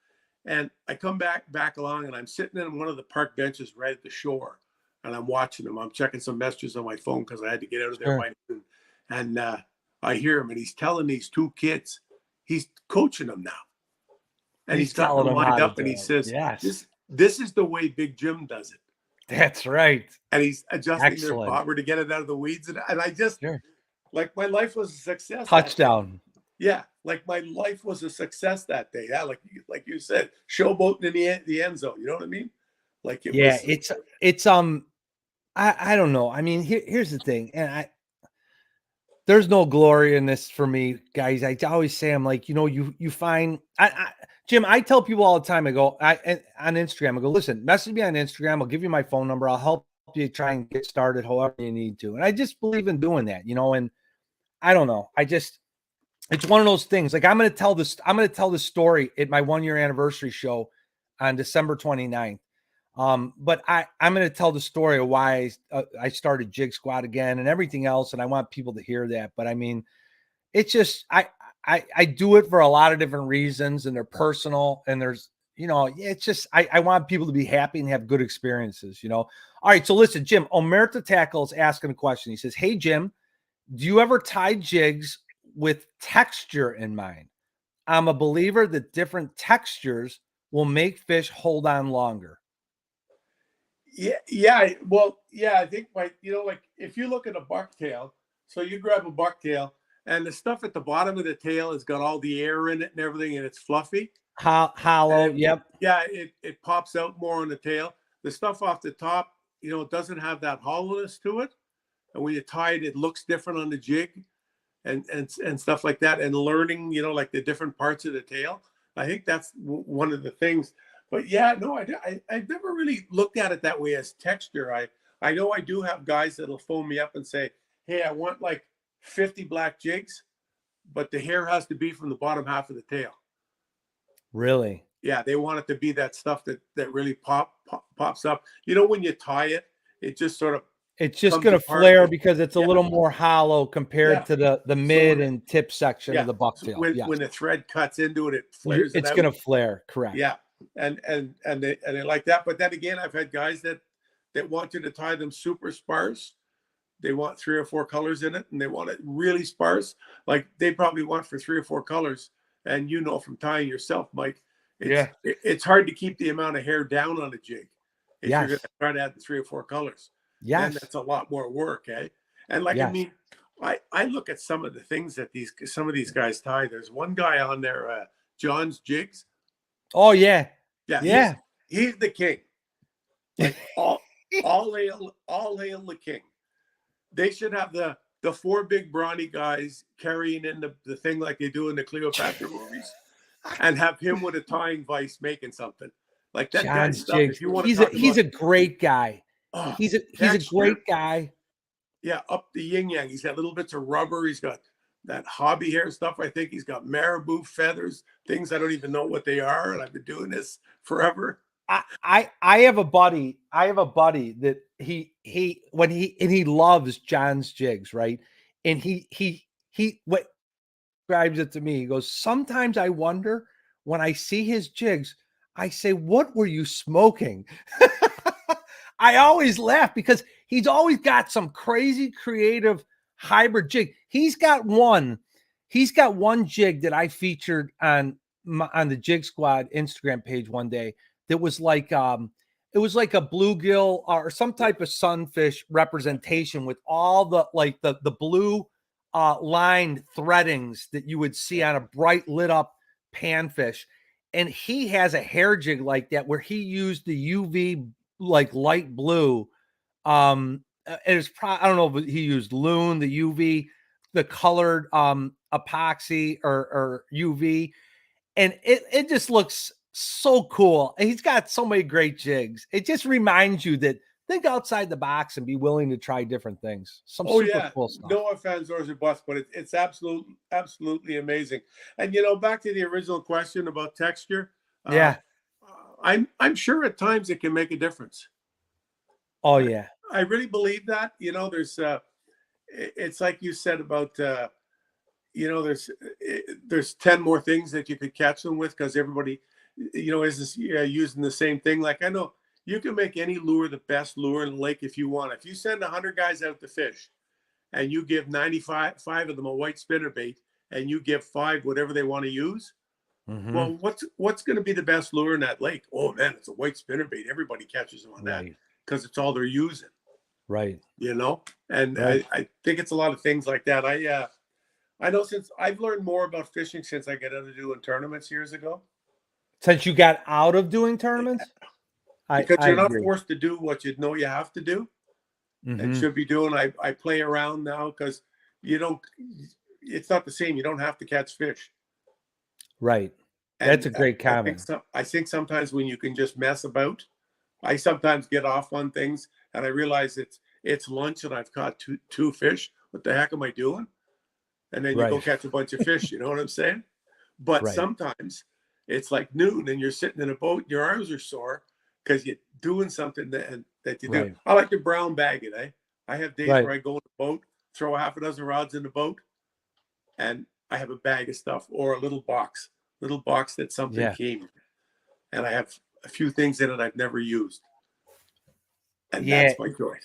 And I come back along, and I'm sitting in one of the park benches right at the shore, and I'm watching them. I'm checking some messages on my phone because I had to get out of there by noon. And I hear him, and he's telling these 2 kids, he's coaching them now. And he's got them lined up, and he says, yes, this is the way Big Jim does it. That's right. And he's adjusting their bobber to get it out of the weeds. And I just, like, my life was a success. Touchdown. Yeah, like my life was a success that day. Yeah, like you said, showboating in the end zone. You know what I mean? Like it Yeah, was. it's I don't know. I mean, here's the thing, and there's no glory in this for me, guys. I always say, I'm like, you find Jim, I tell people all the time, I go, on Instagram, I go, listen, message me on Instagram. I'll give you my phone number. I'll help you try and get started however you need to. And I just believe in doing that, and I don't know. It's one of those things. Like I'm going to tell this story at my 1 year anniversary show on December 29th. But I'm going to tell the story of why I started Jig Squad again and everything else. And I want people to hear that. But I mean, it's just, I do it for a lot of different reasons, and they're personal, and there's, it's just, I want people to be happy and have good experiences, All right. So listen, Jim, Omerta Tackle is asking a question. He says, hey, Jim, do you ever tie jigs with texture in mind? I'm a believer that different textures will make fish hold on longer. Yeah. Well, yeah, I think like if you look at a bucktail, so you grab a bucktail and the stuff at the bottom of the tail has got all the air in it and everything, and it's fluffy. Hollow, And yep. yeah, it pops out more on the tail. The stuff off the top, it doesn't have that hollowness to it. And when you tie it, it looks different on the jig and stuff like that. And learning, like the different parts of the tail. I think that's one of the things. But yeah, no, I've never really looked at it that way as texture. I know I do have guys that'll phone me up and say, hey, I want like 50 black jigs, but the hair has to be from the bottom half of the tail. Really? Yeah, they want it to be that stuff that really pops up. When you tie it, it just sort of it's just comes going to apart. flare because it's a Yeah, little more hollow compared yeah. to the So mid and tip section of yeah, the so bucktail. Yes. when the thread cuts into it, it flares it It's out. going to flare. Correct. Yeah, and they like that. But then again, I've had guys that want you to tie them super sparse. They want 3 or 4 colors in it, and they want it really sparse. Like they probably want for 3 or 4 colors. And from tying yourself, Mike, Yeah. it's hard to keep the amount of hair down on a jig if you're going Yes. to try to add the 3 or 4 colors. Then Yes. that's a lot more work, eh? And I Yes. mean, I look at some of the things that some of these guys tie. There's one guy on there, John's Jigs. Oh yeah. Yeah, Yeah. he's the king. Like all hail the king. They should have the 4 big brawny guys carrying in the thing like they do in the Cleopatra movies, and have him with a tying vise making something. Like that guy's John's stuff. Jigs. If you want to He's talk about a great guy. He's a texture, great guy. yeah, up the yin yang. He's got little bits of rubber. He's got that hobby hair stuff. I think he's got marabou feathers, things I don't even know what they are, and I've been doing this forever. I have a buddy. That he loves John's Jigs, right? And he what describes it to me. He goes, sometimes I wonder when I see his jigs, I say, what were you smoking? I always laugh because he's always got some crazy creative hybrid jig. He's got one jig that I featured on the Jig Squad Instagram page one day that was like it was like a bluegill or some type of sunfish representation with all the blue lined threadings that you would see on a bright lit up panfish. And he has a hair jig like that where he used the UV like light blue. It's probably, I don't know if he used Loon, the UV, the colored epoxy or UV, and it just looks so cool. And he's got so many great jigs. It just reminds you that think outside the box and be willing to try different things. Some super cool stuff. No offense or bust, but it's absolutely amazing. And back to the original question about texture. Yeah. I'm sure at times it can make a difference. Oh yeah. I really believe that. It's like you said about there's 10 more things that you could catch them with because everybody is using the same thing. Like I know you can make any lure the best lure in the lake if you want. If you send 100 guys out to fish and you give 95 of them a white spinnerbait and you give 5 whatever they want to use, well, what's going to be the best lure in that lake? Oh man, it's a white spinnerbait. Everybody catches them on that because it's all they're using. Right. And right. I think it's a lot of things like that. I know since I've learned more about fishing since I got into doing tournaments years ago. Since you got out of doing tournaments? Because I you're not agree. forced to do what you know you have to do and Mm-hmm. should be doing. I play around now because you don't, it's not the same. You don't have to catch fish. Right. That's And a great comment. I think sometimes when you can just mess about, I sometimes get off on things and I realize it's lunch and I've caught two fish. What the heck am I doing? And then you go Right. catch a bunch of fish. You know what I'm saying? But Right. sometimes it's like noon and you're sitting in a boat, your arms are sore because you're doing something that you do. Right. I like to brown bag it, eh? I have days Right. where I go in the boat, throw a half a dozen rods in the boat, and I have a bag of stuff or a little box that something Yeah. came in. And I have a few things in it I've never used. And Yeah. that's my joy.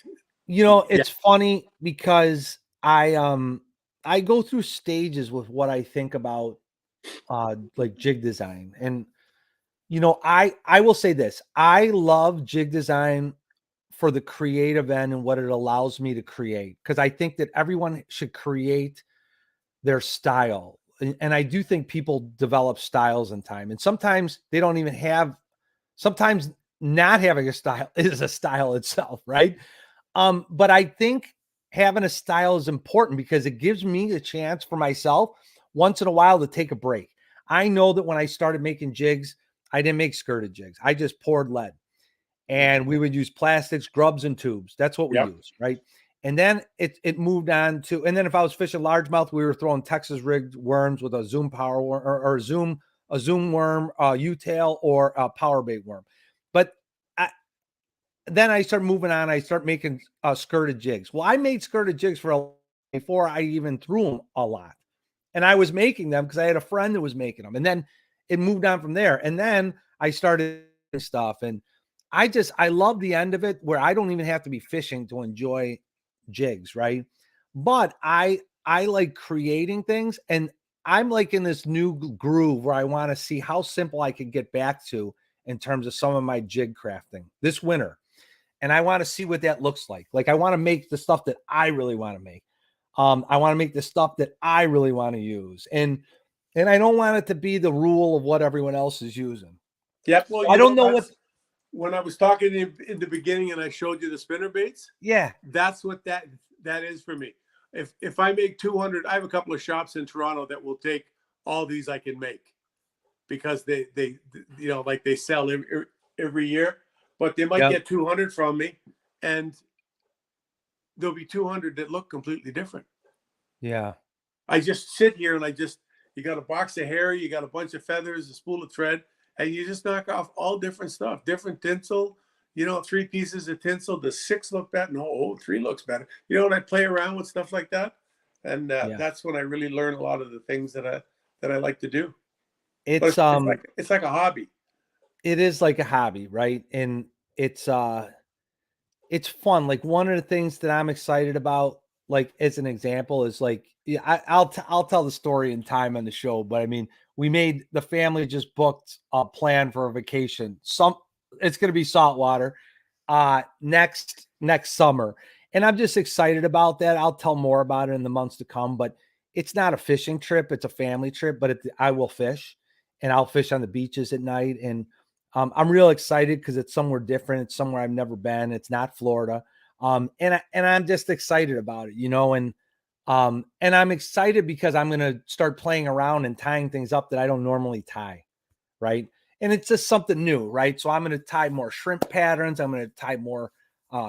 Yeah. It's funny because I go through stages with what I think about like jig design. And I will say this. I love jig design for the creative end and what it allows me to create, because I think that everyone should create their style. And I do think people develop styles in time. And sometimes they don't even have, sometimes not having a style is a style itself, right? But I think having a style is important because it gives me a chance for myself once in a while to take a break. I know that when I started making jigs, I didn't make skirted jigs. I just poured lead, and we would use plastics, grubs, and tubes. That's what we Yep. use, right? And then it moved on to, and then if I was fishing largemouth, we were throwing Texas rigged worms with a Zoom power worm or a Zoom worm, U-tail, or a power bait worm. But then I start moving on. I start making skirted jigs. Well, I made skirted jigs before I even threw them a lot, and I was making them because I had a friend that was making them, and then it moved on from there. And then I started stuff, and I love the end of it where I don't even have to be fishing to enjoy jigs, right? But I like creating things, and I'm like in this new groove where I want to see how simple I can get back to in terms of some of my jig crafting this winter. And I want to see what that looks like. Like I want to make the stuff that I really want to make. I want to make the stuff that I really want to use. And I don't want it to be the rule of what everyone else is using. Yep. Well, I you don't know, know what. that's when I was talking in the beginning and I showed you the spinner baits. Yeah. That's what that is for me. If I make 200, I have a couple of shops in Toronto that will take all these I can make because they like they sell every year, but they might Yep. get 200 from me, and there'll be 200 that look completely different. Yeah. I just sit here and you got a box of hair, you got a bunch of feathers, a spool of thread, and you just knock off all different stuff, different tinsel. 3 pieces of tinsel. Does 6 look better? No, 3 looks better. And I play around with stuff like that, and Yeah. that's when I really learn a lot of the things that I like to do. But It's it's like a hobby. it is like a hobby, right? And it's it's fun. Like one of the things that I'm excited about, like as an example, is like yeah, I'll tell the story in time on the show. But I mean, we made the family just booked a plan for a vacation. It's going to be saltwater next summer, and I'm just excited about that. I'll tell more about it in the months to come. But it's not a fishing trip; it's a family trip. But I will fish, and I'll fish on the beaches at night, and I'm real excited because it's somewhere different. It's somewhere I've never been. It's not Florida. And I'm just excited about it, and I'm excited because I'm going to start playing around and tying things up that I don't normally tie. Right. And it's just something new. Right. So I'm going to tie more shrimp patterns. I'm going to tie more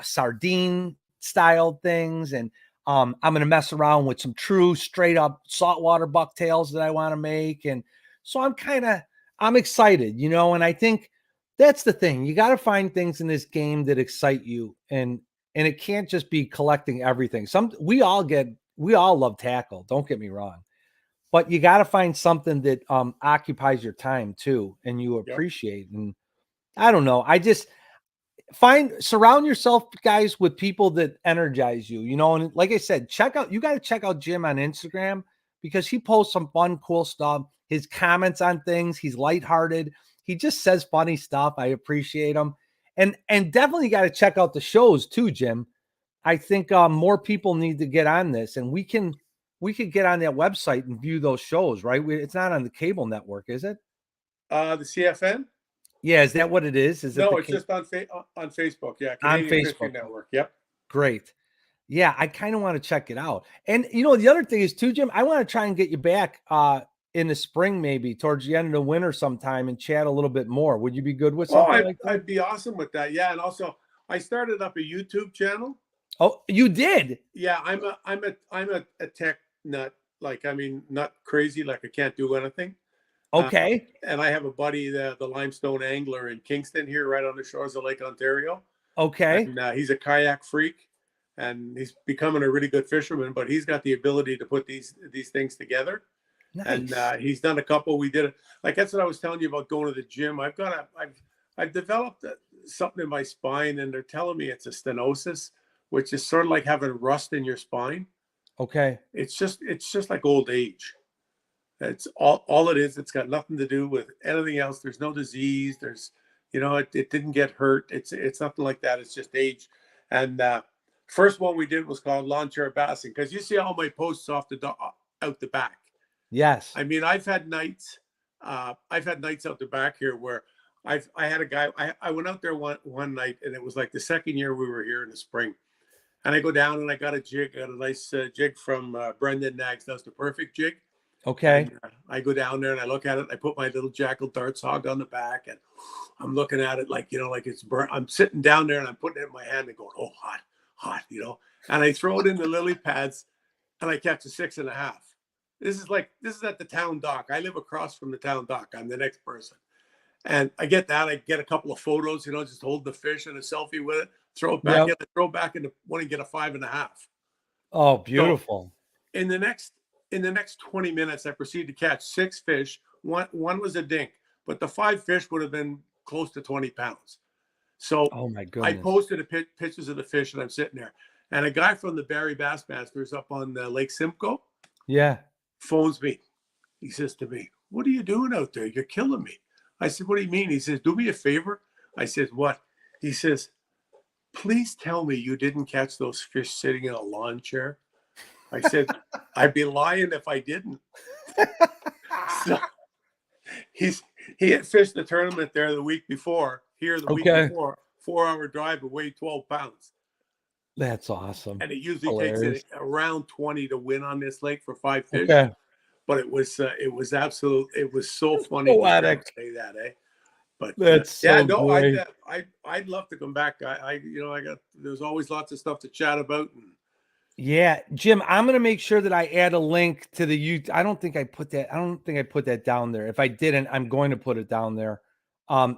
sardine style things. And I'm going to mess around with some true straight up saltwater bucktails that I want to make. And so I'm excited, and I think that's the thing. You got to find things in this game that excite you, and it can't just be collecting everything. We all love tackle. Don't get me wrong, but you got to find something that occupies your time too, and you Yep. appreciate. And I don't know. I just surround yourself, guys, with people that energize you. And like I said, you got to check out Jim on Instagram because he posts some fun, cool stuff. His comments on things, he's lighthearted. He just says funny stuff. I appreciate him. And definitely got to check out the shows too, Jim. I think more people need to get on this, and we can we could get on that website and view those shows, right? It's not on the cable network, is it? The CFN? Yeah, is that what it is? Is it No, the it's just on Facebook. Yeah, on Canadian Facebook? Fishing Network. Yep. Great. Yeah, I kind of want to check it out. And the other thing is too, Jim, I want to try and get you back in the spring, maybe towards the end of the winter sometime, and chat a little bit more. Would you be good with Oh, something like that? I'd be awesome with that. Yeah, and also I started up a YouTube channel. Oh, you did? Yeah, I'm a tech nut. Like, I mean, not crazy. Like, I can't do anything. Okay. And I have a buddy, the limestone angler in Kingston here, right on the shores of Lake Ontario. Okay. And he's a kayak freak, and he's becoming a really good fisherman. But he's got the ability to put these things together. Nice. And he's done a couple. We did it. Like, that's what I was telling you about going to the gym. I've developed something in my spine, and they're telling me it's a stenosis, which is sort of like having rust in your spine. Okay. It's just like old age. It's all it is. It's got nothing to do with anything else. There's no disease. There's, it didn't get hurt. It's nothing like that. It's just age. And first one we did was called lawn chair basking, because you see all my posts out the back. Yes. I mean, I've had nights out the back here where I had a guy. I went out there one night, and it was like the second year we were here in the spring. And I go down and I got a jig. I got a nice jig from Brendan Nags. That's the perfect jig. Okay. And, I go down there and I look at it. I put my little Jackal darts hog on the back, and I'm looking at it like, like it's burnt. I'm sitting down there and I'm putting it in my hand and going, oh, hot, And I throw it in the lily pads, and I catch a 6.5. This is at the town dock. I live across from the town dock. I'm the next person. And I get that. I get a couple of photos, just hold the fish and a selfie with it, throw it back in, throw it back into one and get a 5.5. Oh, beautiful. So in the next 20 minutes, I proceeded to catch 6 fish. One was a dink, but the 5 fish would have been close to 20 pounds. So oh my goodness. I posted pictures of the fish, and I'm sitting there. And a guy from the Barrie Bassmasters up on Lake Simcoe phones me. He says to me, "What are you doing out there? You're killing me." I said, "What do you mean?" He says, "Do me a favor." I said, "What?" He says, "Please tell me you didn't catch those fish sitting in a lawn chair." I said, "I'd be lying if I didn't." So he had fished the tournament there the week before. Here the week before, 4-hour drive, and weighed 12 pounds. That's awesome. And it usually takes it around 20 to win on this lake for 5 fish. Okay. But it was so funny Poetic. to say that, eh? But that's great. I'd love to come back. There's always lots of stuff to chat about. Yeah, Jim, I'm going to make sure that I add a link to the YouTube. I don't think I put that down there. If I didn't, I'm going to put it down there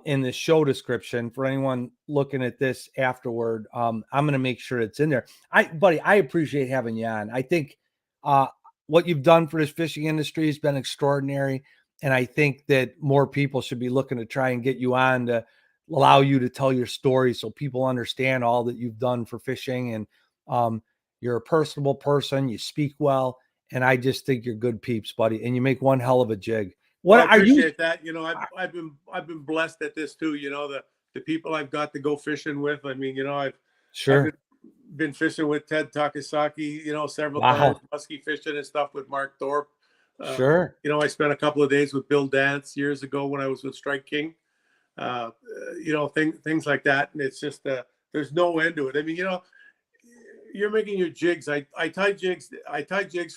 in the show description for anyone looking at this afterward. I'm going to make sure it's in there. Buddy, I appreciate having you on. I think what you've done for this fishing industry has been extraordinary. And I think that more people should be looking to try and get you on to allow you to tell your story so people understand all that you've done for fishing. And you're a personable person. You speak well. And I just think you're good peeps, buddy. And you make one hell of a jig. I appreciate that. I've been blessed at this too. The people I've got to go fishing with. I mean, I've been fishing with Ted Takasaki, several times, musky fishing and stuff with Mark Thorpe. I spent a couple of days with Bill Dance years ago when I was with Strike King. Things like that. And it's just there's no end to it. I mean, you're making your jigs. I tie jigs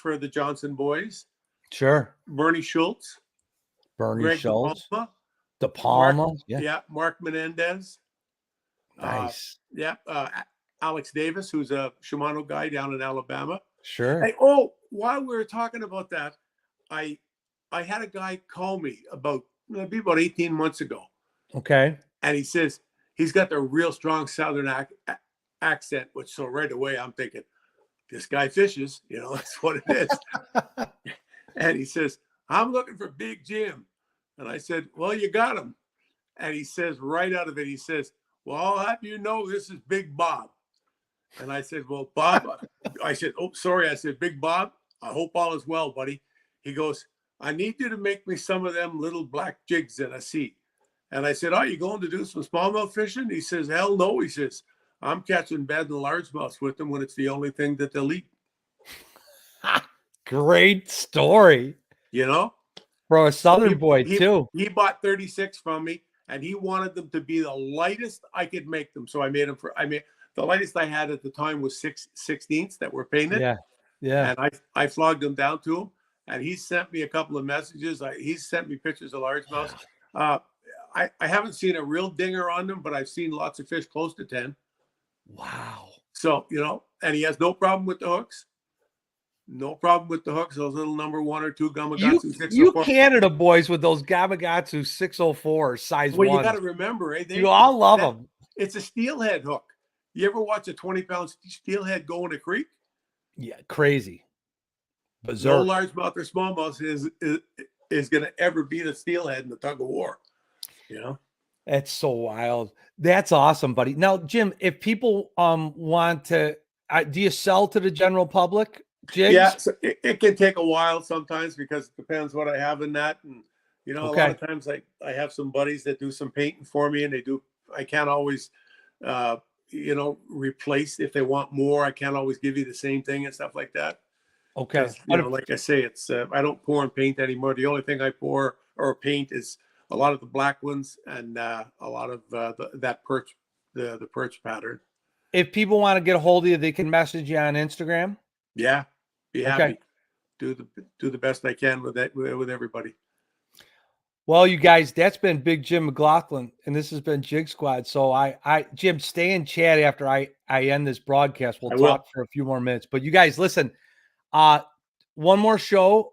for the Johnson boys. Sure. Bernie Schultz. Greg De Palma. Mark Menendez. Nice. Alex Davis, who's a Shimano guy down in Alabama. Sure. Hey, while we were talking about that, I had a guy call me about 18 months ago. Okay. And he says he's got the real strong Southern accent, which so right away I'm thinking, this guy fishes, that's what it is. And he says, "I'm looking for Big Jim." And I said, "Well, you got him." And he says right out of it, he says, "Well, I'll have you know this is Big Bob." And I said, "Well, Bob," I said, "Oh, sorry." I said, "Big Bob, I hope all is well, buddy." He goes, "I need you to make me some of them little black jigs that I see." And I said, "Oh, you going to do some smallmouth fishing?" He says, "Hell no." He says, "I'm catching bad and largemouths with them when it's the only thing that they'll eat." great story. You know, Bro, a Southern boy too. He bought 36 from me, and he wanted them to be the lightest I could make them. So I made them the lightest I had at the time was 6/16 that were painted. Yeah. Yeah. And I flogged them down to him, and he sent me a couple of messages. He's sent me pictures of largemouths. I haven't seen a real dinger on them, but I've seen lots of fish close to 10. Wow. So, and he has no problem with the hooks. No problem with the hooks. Those little number 1 or 2 Gamakatsu 604. You Canada boys with those Gamakatsu 604 size Well, ones. you got to remember, you all love them. It's a steelhead hook. You ever watch a 20-pound steelhead go in a creek? Yeah, crazy. Berserk. No largemouth or smallmouth is going to ever beat a steelhead in the tug of war. That's so wild. That's awesome, buddy. Now, Jim, if people want to, do you sell to the general public? Jigs? Yeah, so it can take a while sometimes because it depends what I have in that. And, a lot of times I have some buddies that do some painting for me, and I can't always, replace if they want more. I can't always give you the same thing and stuff like that. Okay. Like I say, it's, I don't pour and paint anymore. The only thing I pour or paint is a lot of the black ones and a lot of that perch, the perch pattern. If people want to get a hold of you, they can message you on Instagram. Yeah, be happy. Do the best I can with that with everybody. Well, you guys, that's been Big Jim McLaughlin, and this has been Jig Squad. So Jim, stay in chat after I end this broadcast. We'll talk for a few more minutes. But you guys, listen, one more show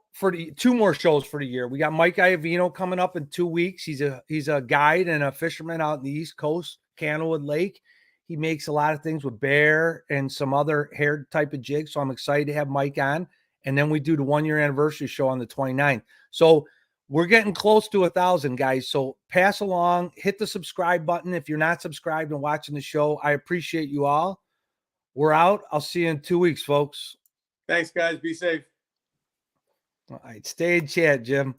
two more shows for the year. We got Mike Iovino coming up in 2 weeks. He's a guide and a fisherman out in the East Coast, Candlewood Lake. He makes a lot of things with bear and some other hair type of jigs. So I'm excited to have Mike on. And then we do the 1-year anniversary show on the 29th. So we're getting close to 1,000 guys. So pass along, hit the subscribe button. If you're not subscribed and watching the show, I appreciate you all. We're out. I'll see you in 2 weeks, folks. Thanks, guys. Be safe. All right. Stay in chat, Jim.